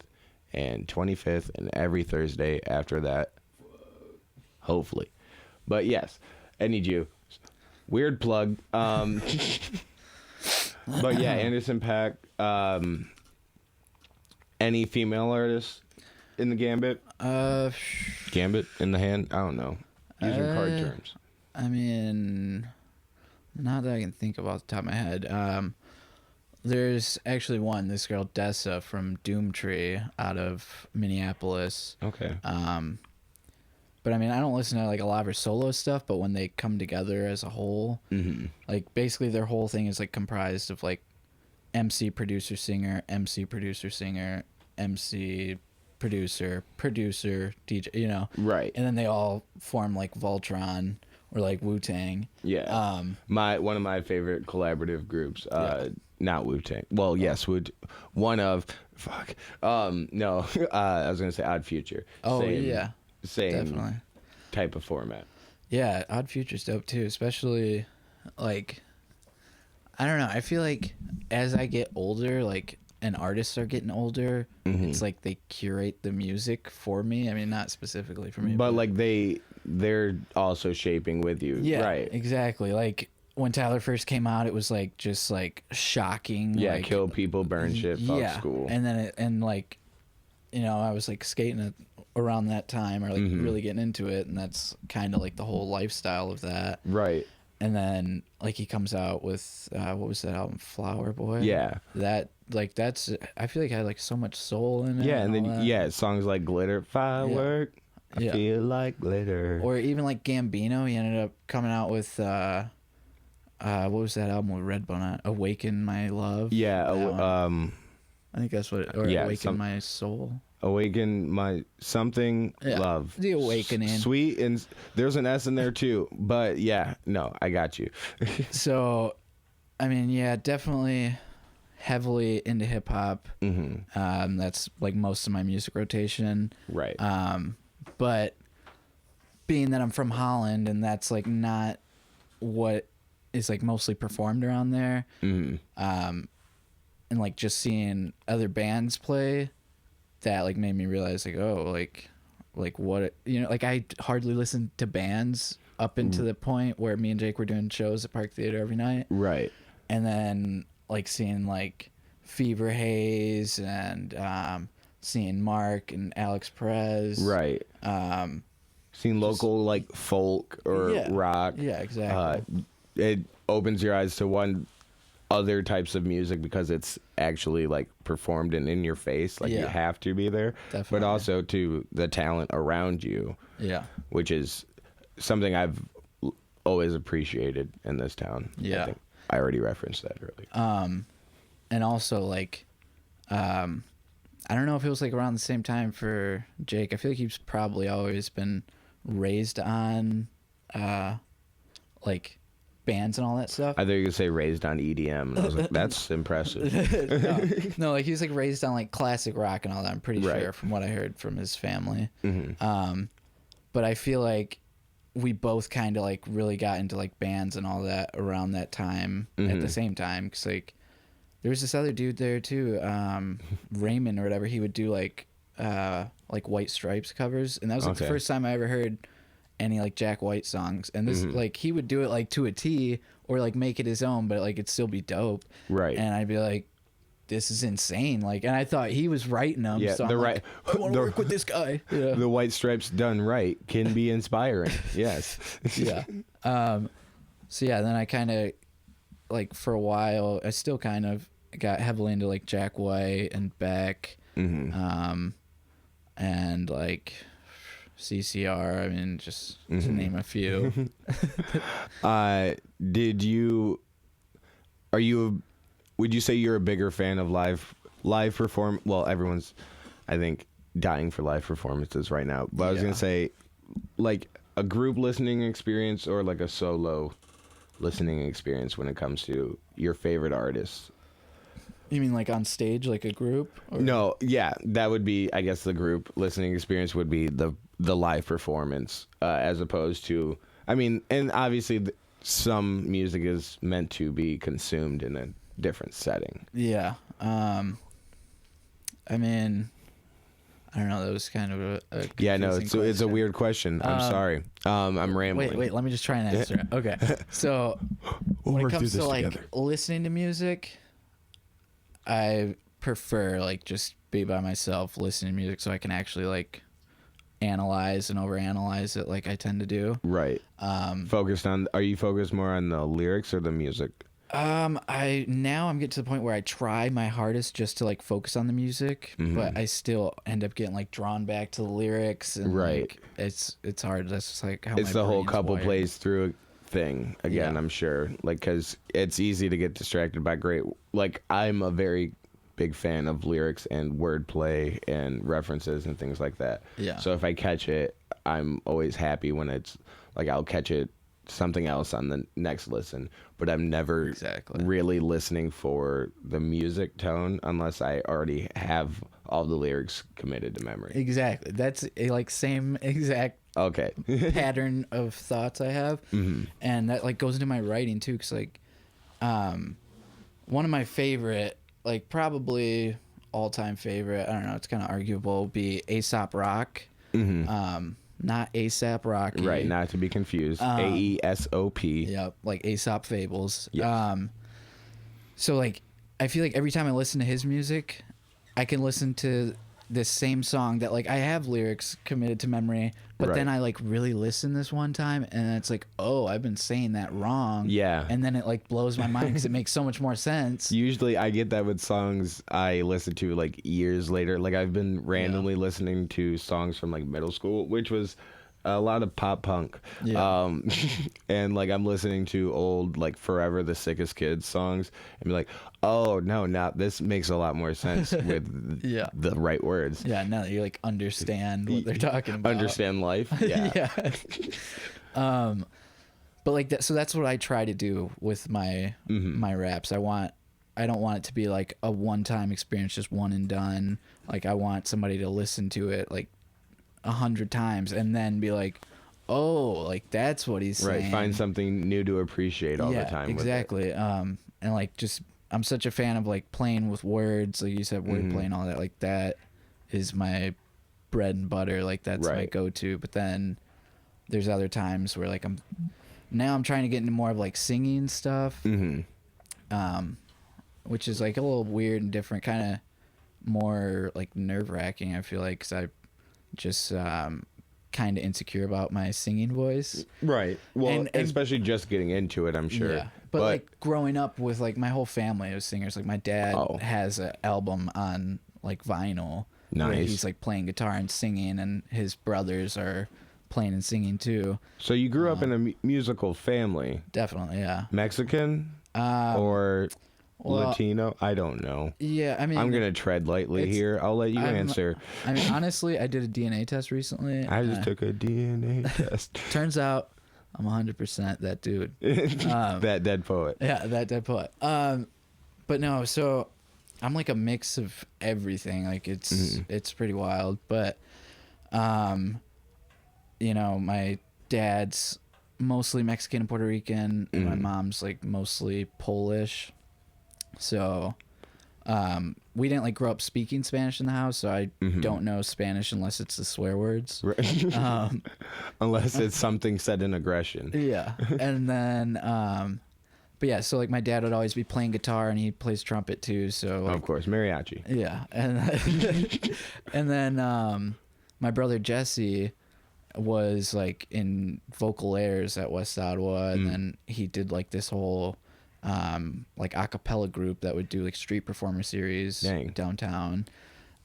and 25th and every Thursday after that. Hopefully. But yes, I need you. Weird plug. But yeah, Anderson .Paak. Any female artists in the gambit? Gambit in the hand? I don't know. Using card terms. I mean, not that I can think of off the top of my head. There's actually one. This girl Dessa from Doomtree out of Minneapolis. Okay. But I mean, I don't listen to like a lot of her solo stuff. But when they come together as a whole, like basically their whole thing is like comprised of like MC, producer, singer, MC, producer, singer, MC, producer, DJ, you know. Right. And then they all form like Voltron or like Wu-Tang. Yeah. One of my favorite collaborative groups. Not Wu-Tang. Well, yes, one of no. I was gonna say Odd Future. Oh, yeah. Same definitely type of format. Yeah, Odd Future's dope too, especially like I don't know, I feel like as I get older, like and artists are getting older, it's like they curate the music for me. I mean, not specifically for me, but like they're also shaping with you. Yeah, right. Exactly. Like when Tyler first came out, it was like just like shocking. Yeah, like, kill people, burn shit, fuck school. And then like, you know, I was like skating around that time, or like really getting into it, and that's kind of like the whole lifestyle of that. Right. And then like he comes out with what was that album, Flower Boy? Yeah. That like that's I feel like it had like so much soul in it. Yeah, and then that. songs like Glitter Firework. I feel like glitter. Or even like Gambino, he ended up coming out with what was that album with Redbone on it? Awaken My Love. Yeah, I think that's what it, or Awaken My Soul. Awaken My something love. The Awakening. Sweet, and there's an S in there too. But yeah, no, I got you. So, I mean, yeah, definitely heavily into hip hop. That's like most of my music rotation. Right. But being that I'm from Holland and that's like not what is like mostly performed around there, and like just seeing other bands play, that like made me realize like, oh, like what, you know, like I hardly listened to bands up into the point where me and Jake were doing shows at Park Theater every night. Right. And then like seeing like Fever Haze and seeing Mark and Alex Perez. Right. Seeing local like folk or rock. Yeah, exactly. It opens your eyes to other types of music because it's actually like performed and in your face, like you have to be there. Definitely. But also to the talent around you. Yeah. Which is something I've always appreciated in this town. Yeah. I think I already referenced that earlier. And also like I don't know if it was like around the same time for Jake. I feel like he's probably always been raised on like bands and all that stuff. I thought you could say raised on EDM, and I was like, that's impressive. No, like he was like raised on like classic rock and all that. I'm pretty sure from what I heard from his family. But I feel like we both kind of like really got into like bands and all that around that time at the same time. Because like there was this other dude there too, Raymond or whatever. He would do like White Stripes covers, and that was like the first time I ever heard any like Jack White songs. And this like he would do it like to a T or like make it his own, but like it'd still be dope. Right. And I'd be like, this is insane. Like, and I thought he was writing them. Yeah, so I'm like, I want to work with this guy. Yeah. The White Stripes done right can be inspiring. Yes. Yeah. So yeah, then I kind of like for a while, I still kind of got heavily into like Jack White and Beck, and like CCR. I mean, just to name a few. Would you say you're a bigger fan of live perform? Well, everyone's, I think, dying for live performances right now. But I was gonna say, like a group listening experience or like a solo listening experience when it comes to your favorite artists. You mean like on stage, like a group? Or? No, yeah, that would be. I guess the group listening experience would be the live performance, as opposed to. I mean, and obviously, some music is meant to be consumed in a different setting. Yeah. I mean, I don't know. That was kind of a yeah. No, it's question. a weird question. I'm sorry. I'm rambling. Wait. Let me just try and answer it. Okay. So when it comes to like listening to music, I prefer like just be by myself listening to music so I can actually like analyze and overanalyze it like I tend to do. Right. Are you focused more on the lyrics or the music? I'm getting to the point where I try my hardest just to like focus on the music, but I still end up getting like drawn back to the lyrics and like, it's hard. That's just like how it's my the whole brain's couple wired. plays through thing again. I'm sure, like, because it's easy to get distracted by great. Like, I'm a very big fan of lyrics and wordplay and references and things like that. Yeah. So if I catch it, I'm always happy when it's like I'll catch it something else on the next listen, but I'm never really listening for the music tone unless I already have all the lyrics committed to memory. Exactly. That's a like same exact pattern of thoughts I have. And that like goes into my writing too, because like one of my favorite, like probably all-time favorite, I don't know, it's kind of arguable, would be Aesop Rock. not ASAP Rocky. Right, not to be confused. AESOP. Yep, like Aesop Fables. Yes. So like I feel like every time I listen to his music, I can listen to this same song that like I have lyrics committed to memory, but then I like really listen this one time and it's like, oh, I've been saying that wrong. Yeah. And then it like blows my mind because it makes so much more sense. Usually I get that with songs I listen to like years later. Like I've been randomly listening to songs from like middle school, which was a lot of pop punk. Yeah. And like I'm listening to old like Forever the Sickest Kids songs and be like, oh no, now this makes a lot more sense with the right words. Yeah, now that you like understand what they're talking about. Understand life. Yeah. But like that, so that's what I try to do with my my raps. I don't want it to be like a one-time experience, just one and done. Like I want somebody to listen to it like 100 times and then be like, oh, like that's what he's saying. Right, find something new to appreciate all the time. Exactly. And like just I'm such a fan of like playing with words, like you said, wordplay and all that. Like that is my bread and butter. Like that's my go-to. But then there's other times where like I'm trying to get into more of like singing stuff, which is like a little weird and different, kind of more like nerve-wracking. I feel like because I just kind of insecure about my singing voice. Right. Well, and especially just getting into it, I'm sure. Yeah. But like growing up with like my whole family of singers, like my dad has an album on like vinyl. Nice. Where he's like playing guitar and singing, and his brothers are playing and singing too. So you grew up in a musical family. Definitely, yeah. Mexican or Latino? I don't know. Yeah, I mean, I'm gonna tread lightly here. I'll let you answer. I mean, honestly, I did a DNA test recently. I just took a DNA test. Turns out I'm 100% that dude. That dead poet. Yeah, that dead poet. But no, so I'm like a mix of everything. Like it's pretty wild. But you know, my dad's mostly Mexican and Puerto Rican, and my mom's like mostly Polish. So we didn't like grow up speaking Spanish in the house, so I don't know Spanish unless it's the swear words. Right. Unless it's something said in aggression. Yeah. And then but yeah, so like my dad would always be playing guitar and he plays trumpet too, so like, of course, mariachi. Yeah. And then my brother Jesse was like in vocal airs at West Ottawa, and then he did like this whole like a cappella group that would do like street performer series downtown.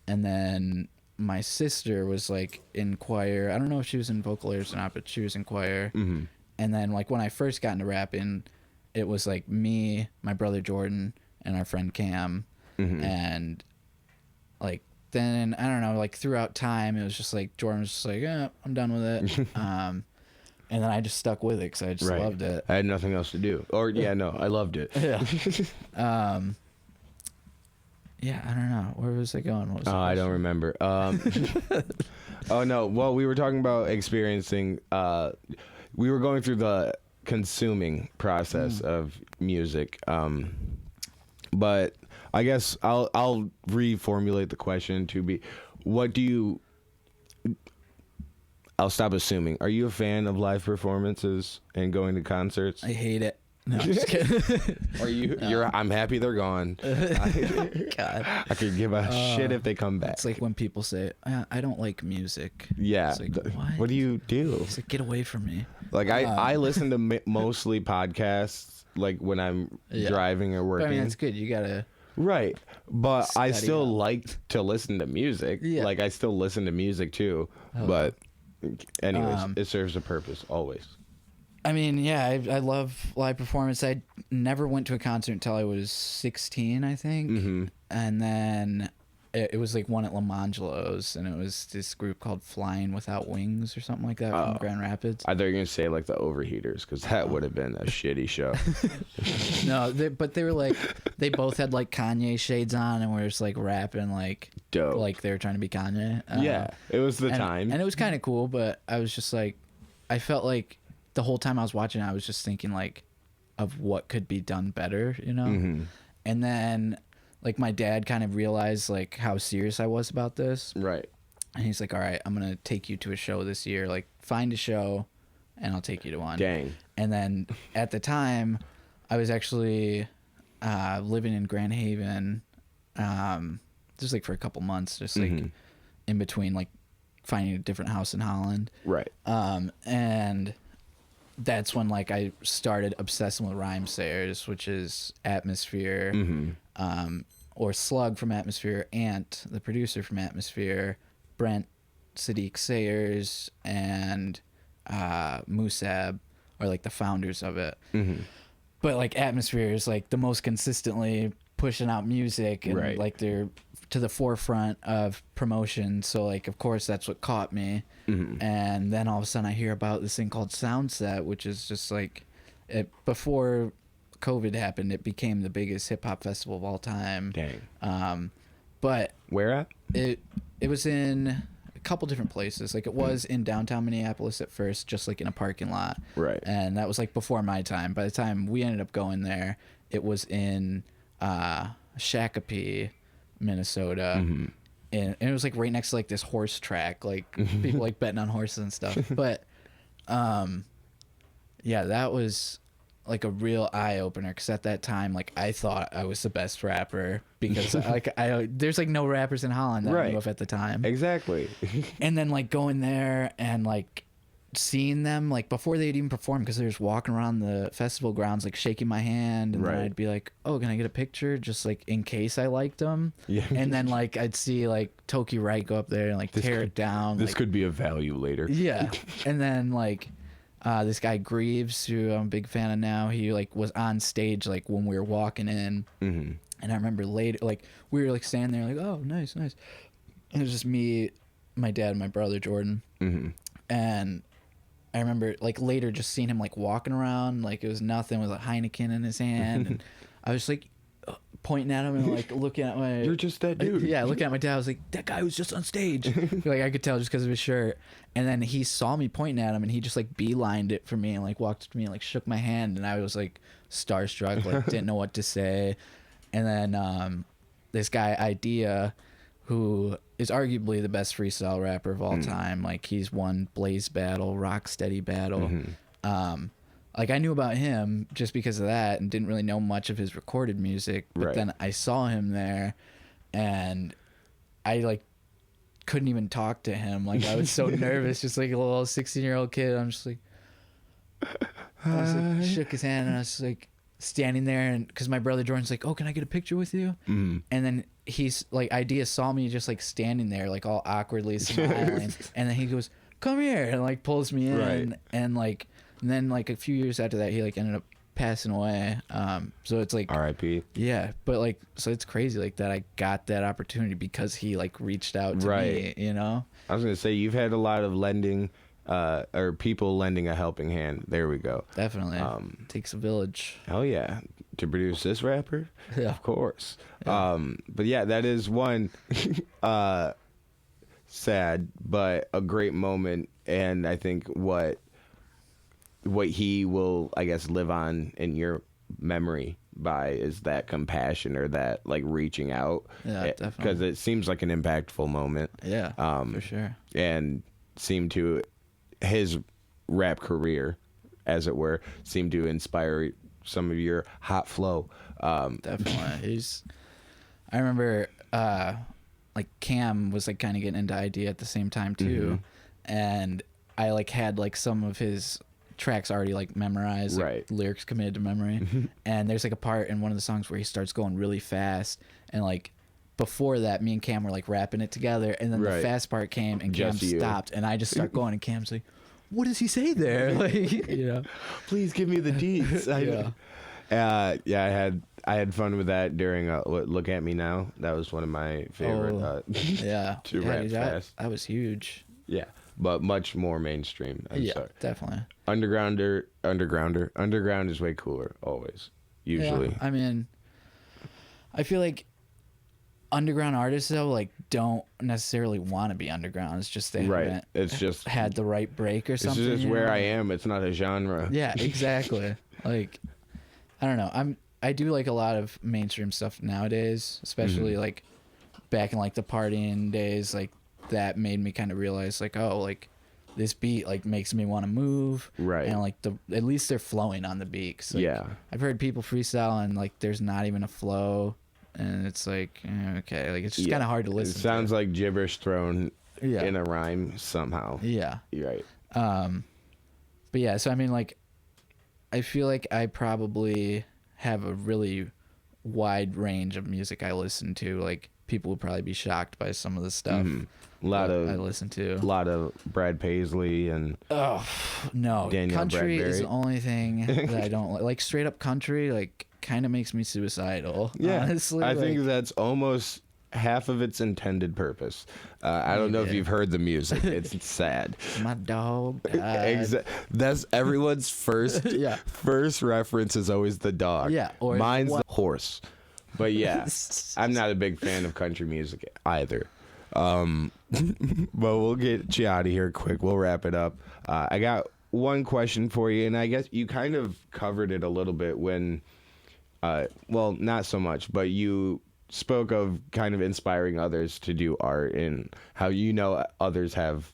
And then my sister was like in choir. I don't know if she was in vocal airs or not, but she was in choir. And then like when I first got into rapping, it was like me, my brother Jordan, and our friend Cam. And like then I don't know, like throughout time it was just like Jordan was just like, yeah, I'm done with it. And then I just stuck with it because I just loved it. I had nothing else to do. Or I loved it. Yeah. Yeah, I don't know. Where was I going? What was I don't remember. Oh no. Well, we were talking about experiencing. We were going through the consuming process of music. But I guess I'll reformulate the question to be, what do you? I'll stop assuming. Are you a fan of live performances and going to concerts? I hate it. No, I'm just kidding. Are you? No. I'm happy they're gone. God. I could give a shit if they come back. It's like when people say, I don't like music. Yeah. It's like, what do you do? It's like, get away from me. Like I listen to mostly podcasts like when I'm driving or working. But I mean, that's good. You gotta. Right. But I still like to listen to music. Yeah. Like I still listen to music too. But anyways, it serves a purpose always. I mean, yeah, I love live performance. I never went to a concert until I was 16, I think. And then it was like one at Lamangelo's, and it was this group called Flying Without Wings or something like that from Grand Rapids. I thought you were going to say like the Overheaters, because that would have been a shitty show. No, but they were like, they both had like Kanye shades on and were just like rapping like, dope. Like they were trying to be Kanye. Yeah, it was the time. And it was kind of cool, but I was just like, I felt like the whole time I was watching, I was just thinking like of what could be done better, you know? And then like my dad kind of realized like how serious I was about this. Right. And he's like, all right, I'm going to take you to a show this year. Like, find a show, and I'll take you to one. Dang. And then at the time, I was actually living in Grand Haven, just like for a couple months, just like in between, like finding a different house in Holland. Right. And that's when like I started obsessing with rhyme sayers, which is Atmosphere, or Slug from Atmosphere, Ant, the producer from Atmosphere, Brent, Sadiq Sayers, and Musab are like the founders of it. But like Atmosphere is like the most consistently pushing out music, and like they're to the forefront of promotion. So like, of course, that's what caught me. And then all of a sudden I hear about this thing called Soundset, which is just like before COVID happened, it became the biggest hip hop festival of all time. Dang. But Where at? it was in a couple different places. Like it was in downtown Minneapolis at first, just like in a parking lot. Right. And that was like before my time. By the time we ended up going there, it was in Shakopee, Minnesota. And it was like right next to like this horse track, like people like betting on horses and stuff. But yeah, that was like a real eye opener, because at that time, like I thought I was the best rapper, because like there's like no rappers in Holland that I knew of at the time. Exactly. And then like going there and like seeing them like before they'd even perform, because they're just walking around the festival grounds like shaking my hand, and then I'd be like, oh, can I get a picture, just like in case I liked them. And then like I'd see like Toki Wright go up there and like tear it down. This like, could be of value later. yeah. And then like this guy Greaves, who I'm a big fan of now, he like was on stage like when we were walking in. And I remember later, like we were like standing there like, oh, nice. And it was just me, my dad, and my brother Jordan. And I remember like later just seeing him like walking around like it was nothing, with a Heineken in his hand. And I was like pointing at him and like looking at my... You're just that dude. Yeah, looking at my dad. I was like, that guy was just on stage. Like I could tell just because of his shirt. And then he saw me pointing at him, and he just like beelined it for me and like walked up to me and like shook my hand. And I was like starstruck, like didn't know what to say. And then this guy Idea, who is arguably the best freestyle rapper of all time. Like he's won Blaze Battle, Rocksteady Battle. Like I knew about him just because of that, and didn't really know much of his recorded music. But then I saw him there, and I like couldn't even talk to him. Like I was so nervous, just like a little 16-year-old kid. I'm just like, I was like, shook his hand, and I was like standing there, and because my brother Jordan's like, oh, can I get a picture with you? And then he's like, Idea saw me just like standing there like all awkwardly smiling, and then he goes, come here, and like pulls me in. And then like a few years after that, he like ended up passing away. So it's like R.I.P. Yeah, but like, so it's crazy like that I got that opportunity because he like reached out to me, you know? I was gonna say, you've had a lot of lending or people lending a helping hand. There we go. Definitely. Takes a village. Hell yeah. To produce this rapper? Yeah. Of course. But yeah, that is one sad but a great moment, and I think what he will, I guess, live on in your memory by is that compassion, or that like reaching out. Yeah, definitely. Because it seems like an impactful moment. Yeah, for sure. And seemed to, his rap career, as it were, seemed to inspire some of your hot flow. Definitely. I remember like Cam was like kind of getting into Idea at the same time too. And I like had like some of his tracks already like memorized, like, lyrics committed to memory. And there's like a part in one of the songs where he starts going really fast, and like before that me and Cam were like rapping it together, and then the fast part came and Cam stopped, and I just start going, and Cam's like, what does he say there? Like, you know, please give me the deeds. I had fun with that during Look At Me Now. That was one of my favorite to rap fast. That was huge. Yeah, but much more mainstream. I'm sorry. Definitely. Underground is way cooler, always, usually. Yeah, I mean, I feel like underground artists though like don't necessarily want to be underground. It's just they haven't it's just had the right break or something. It's just where I am. It's not a genre. Yeah, exactly. Like, I don't know. I do like a lot of mainstream stuff nowadays, especially like back in like the partying days, like that made me kind of realize like, oh, like this beat like makes me want to move, Right. and like at least they're flowing on the beat. 'Cause, like, Yeah. I've heard people freestyle and like there's not even a flow, and it's like okay, like it's just kind of hard to listen. It sounds to. like gibberish thrown Yeah. in a rhyme somehow. Yeah. You're right. But yeah, so I mean, like, I feel like I probably have a really wide range of music I listen to. Like, people would probably be shocked by some of the stuff A lot that of I listen to. a lot of Brad Paisley and Oh no, Danielle country is Bradbury. the only thing that I don't like. Like straight up country, like kind of makes me suicidal. Honestly, I like, think that's almost half of its intended purpose. I don't know if Yeah. you've heard the music. It's sad. my dog died. That's everyone's first Yeah. first reference is always the dog. Yeah, or mine's what- the horse. But yeah, I'm not a big fan of country music either. But we'll get you out of here quick. We'll wrap it up. I got one question for you, and I guess you kind of covered it a little bit when, well, not so much, but you spoke of kind of inspiring others to do art and how others have,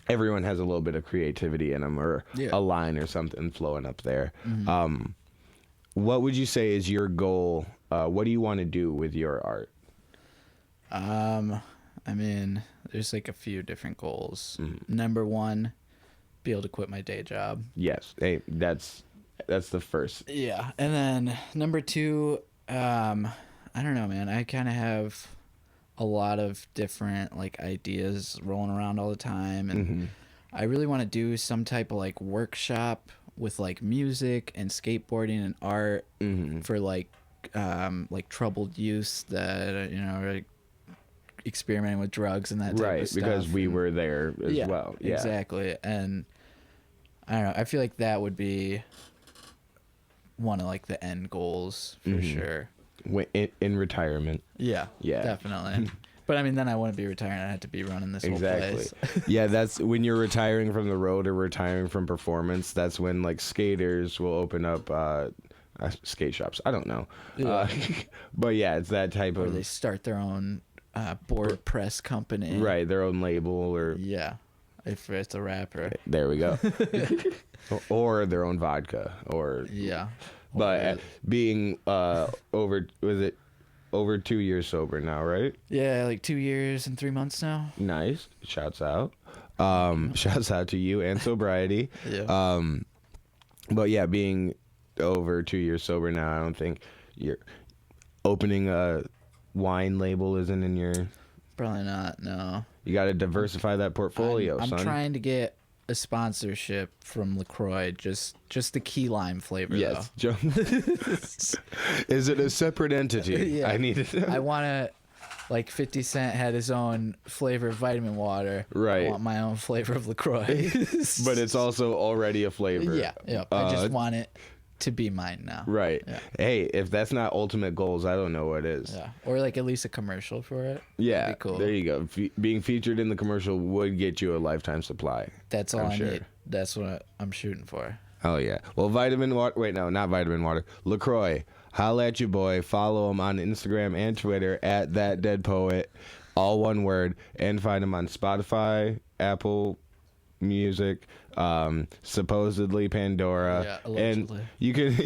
everyone has a little bit of creativity in them or Yeah. a line or something flowing up there. What would you say is your goal? What do you want to do with your art? I mean, there's like a few different goals. Mm-hmm. Number one, be able to quit my day job. Yes, hey, that's the first. Yeah, and then number two, I don't know, man. I kind of have a lot of different like ideas rolling around all the time, and I really want to do some type of like workshop with like music and skateboarding and art for like troubled youth that are like experimenting with drugs and that type Right, of stuff. because we And- were there as well. Yeah, exactly. And I don't know. I feel like that would be one of like the end goals for sure. In retirement. Yeah. Yeah. Definitely. But I mean, then I wouldn't be retiring. I'd have to be running this Exactly. whole place. Yeah, that's when you're retiring from the road or retiring from performance. That's when like skaters will open up skate shops. I don't know. Yeah. But yeah, it's that type Or of they start their own board press company. right, their own label or Yeah. If it's a rapper. there we go. Or their own vodka or Yeah. but being over 2 years sober now, right? Yeah, like 2 years and 3 months now. Nice. Shouts out. Shouts out to you and sobriety. Yeah. But yeah, being over 2 years sober now, I don't think you're opening a wine label isn't in your. Probably not. No. You got to diversify that portfolio, I'm son. trying to get a sponsorship from LaCroix, just the key lime flavor. Yes. Is it a separate entity? Yeah. I need it. I want to, like 50 Cent had his own flavor of vitamin water. Right. I want my own flavor of LaCroix. But it's also already a flavor. Yeah. I just want it to be mine now. Right. Yeah. Hey, if that's not ultimate goals, I don't know what is. Yeah. Or like at least a commercial for it. Yeah, That'd be cool. there you go. Being featured in the commercial would get you a lifetime supply. That's all I'm I sure. need. That's what I'm shooting for. Oh yeah. Well, vitamin water. Wait, no, not vitamin water. LaCroix. Holla at your boy. Follow him on Instagram and Twitter at ThatDeadPoet, all one word, and find him on Spotify, Apple Music, supposedly Pandora, Yeah, allegedly. and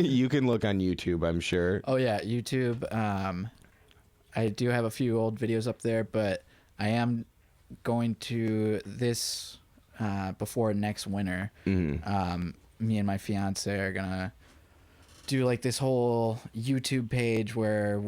you can look on YouTube. I'm sure. Oh yeah, YouTube. I do have a few old videos up there, but I am going to this before next winter. Me and my fiance are gonna do like this whole YouTube page where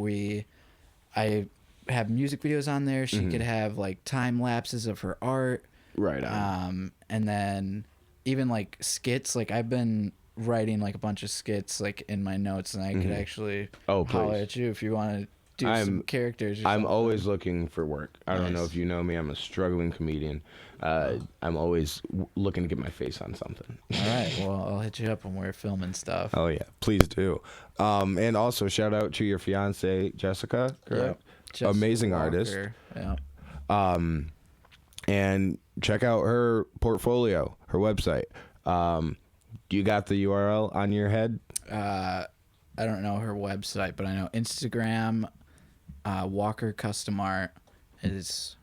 I have music videos on there. She could have like time lapses of her art. Right on. And then even like skits, like I've been writing like a bunch of skits like in my notes, and I could actually Oh, holler please. at you if you want to do some characters. Or I'm something. always looking for work. I don't know Nice. if you know me. I'm a struggling comedian. I'm always looking to get my face on something. All right, well I'll hit you up when we're filming stuff. Oh yeah, please do. And also shout out to your fiance Jessica. Correct. Jessica Amazing artist. Walker. Yeah. And check out her portfolio, her website. You got the URL on your head? I don't know her website, but I know Instagram. Walker Custom Art is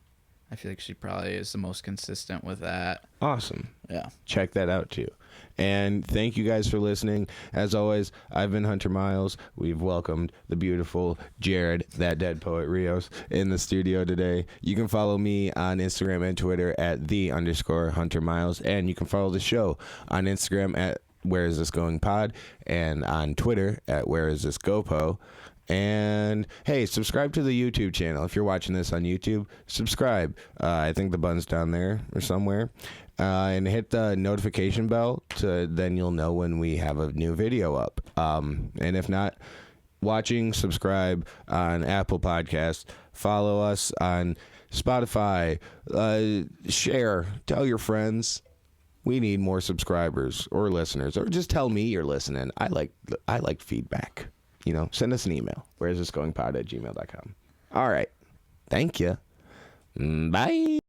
I feel like she probably is the most consistent with that. Awesome. Yeah. Check that out too. And thank you guys for listening. As always, I've been Hunter Miles. We've welcomed the beautiful Jared, that dead poet Rios, in the studio today. You can follow me on Instagram and Twitter at @the_Hunter Miles. And you can follow the show on Instagram at Where Is This Going Pod and on Twitter at Where Is This GoPo. And hey, subscribe to the YouTube channel. If you're watching this on YouTube, subscribe. I think the button's down there or somewhere. And hit the notification bell then you'll know when we have a new video up. And if not watching, subscribe on Apple Podcasts. Follow us on Spotify. Share. Tell your friends. We need more subscribers or listeners, or just tell me you're listening. I like feedback. Send us an email. whereisthisgoingpod@gmail.com. All right. Thank you. Bye.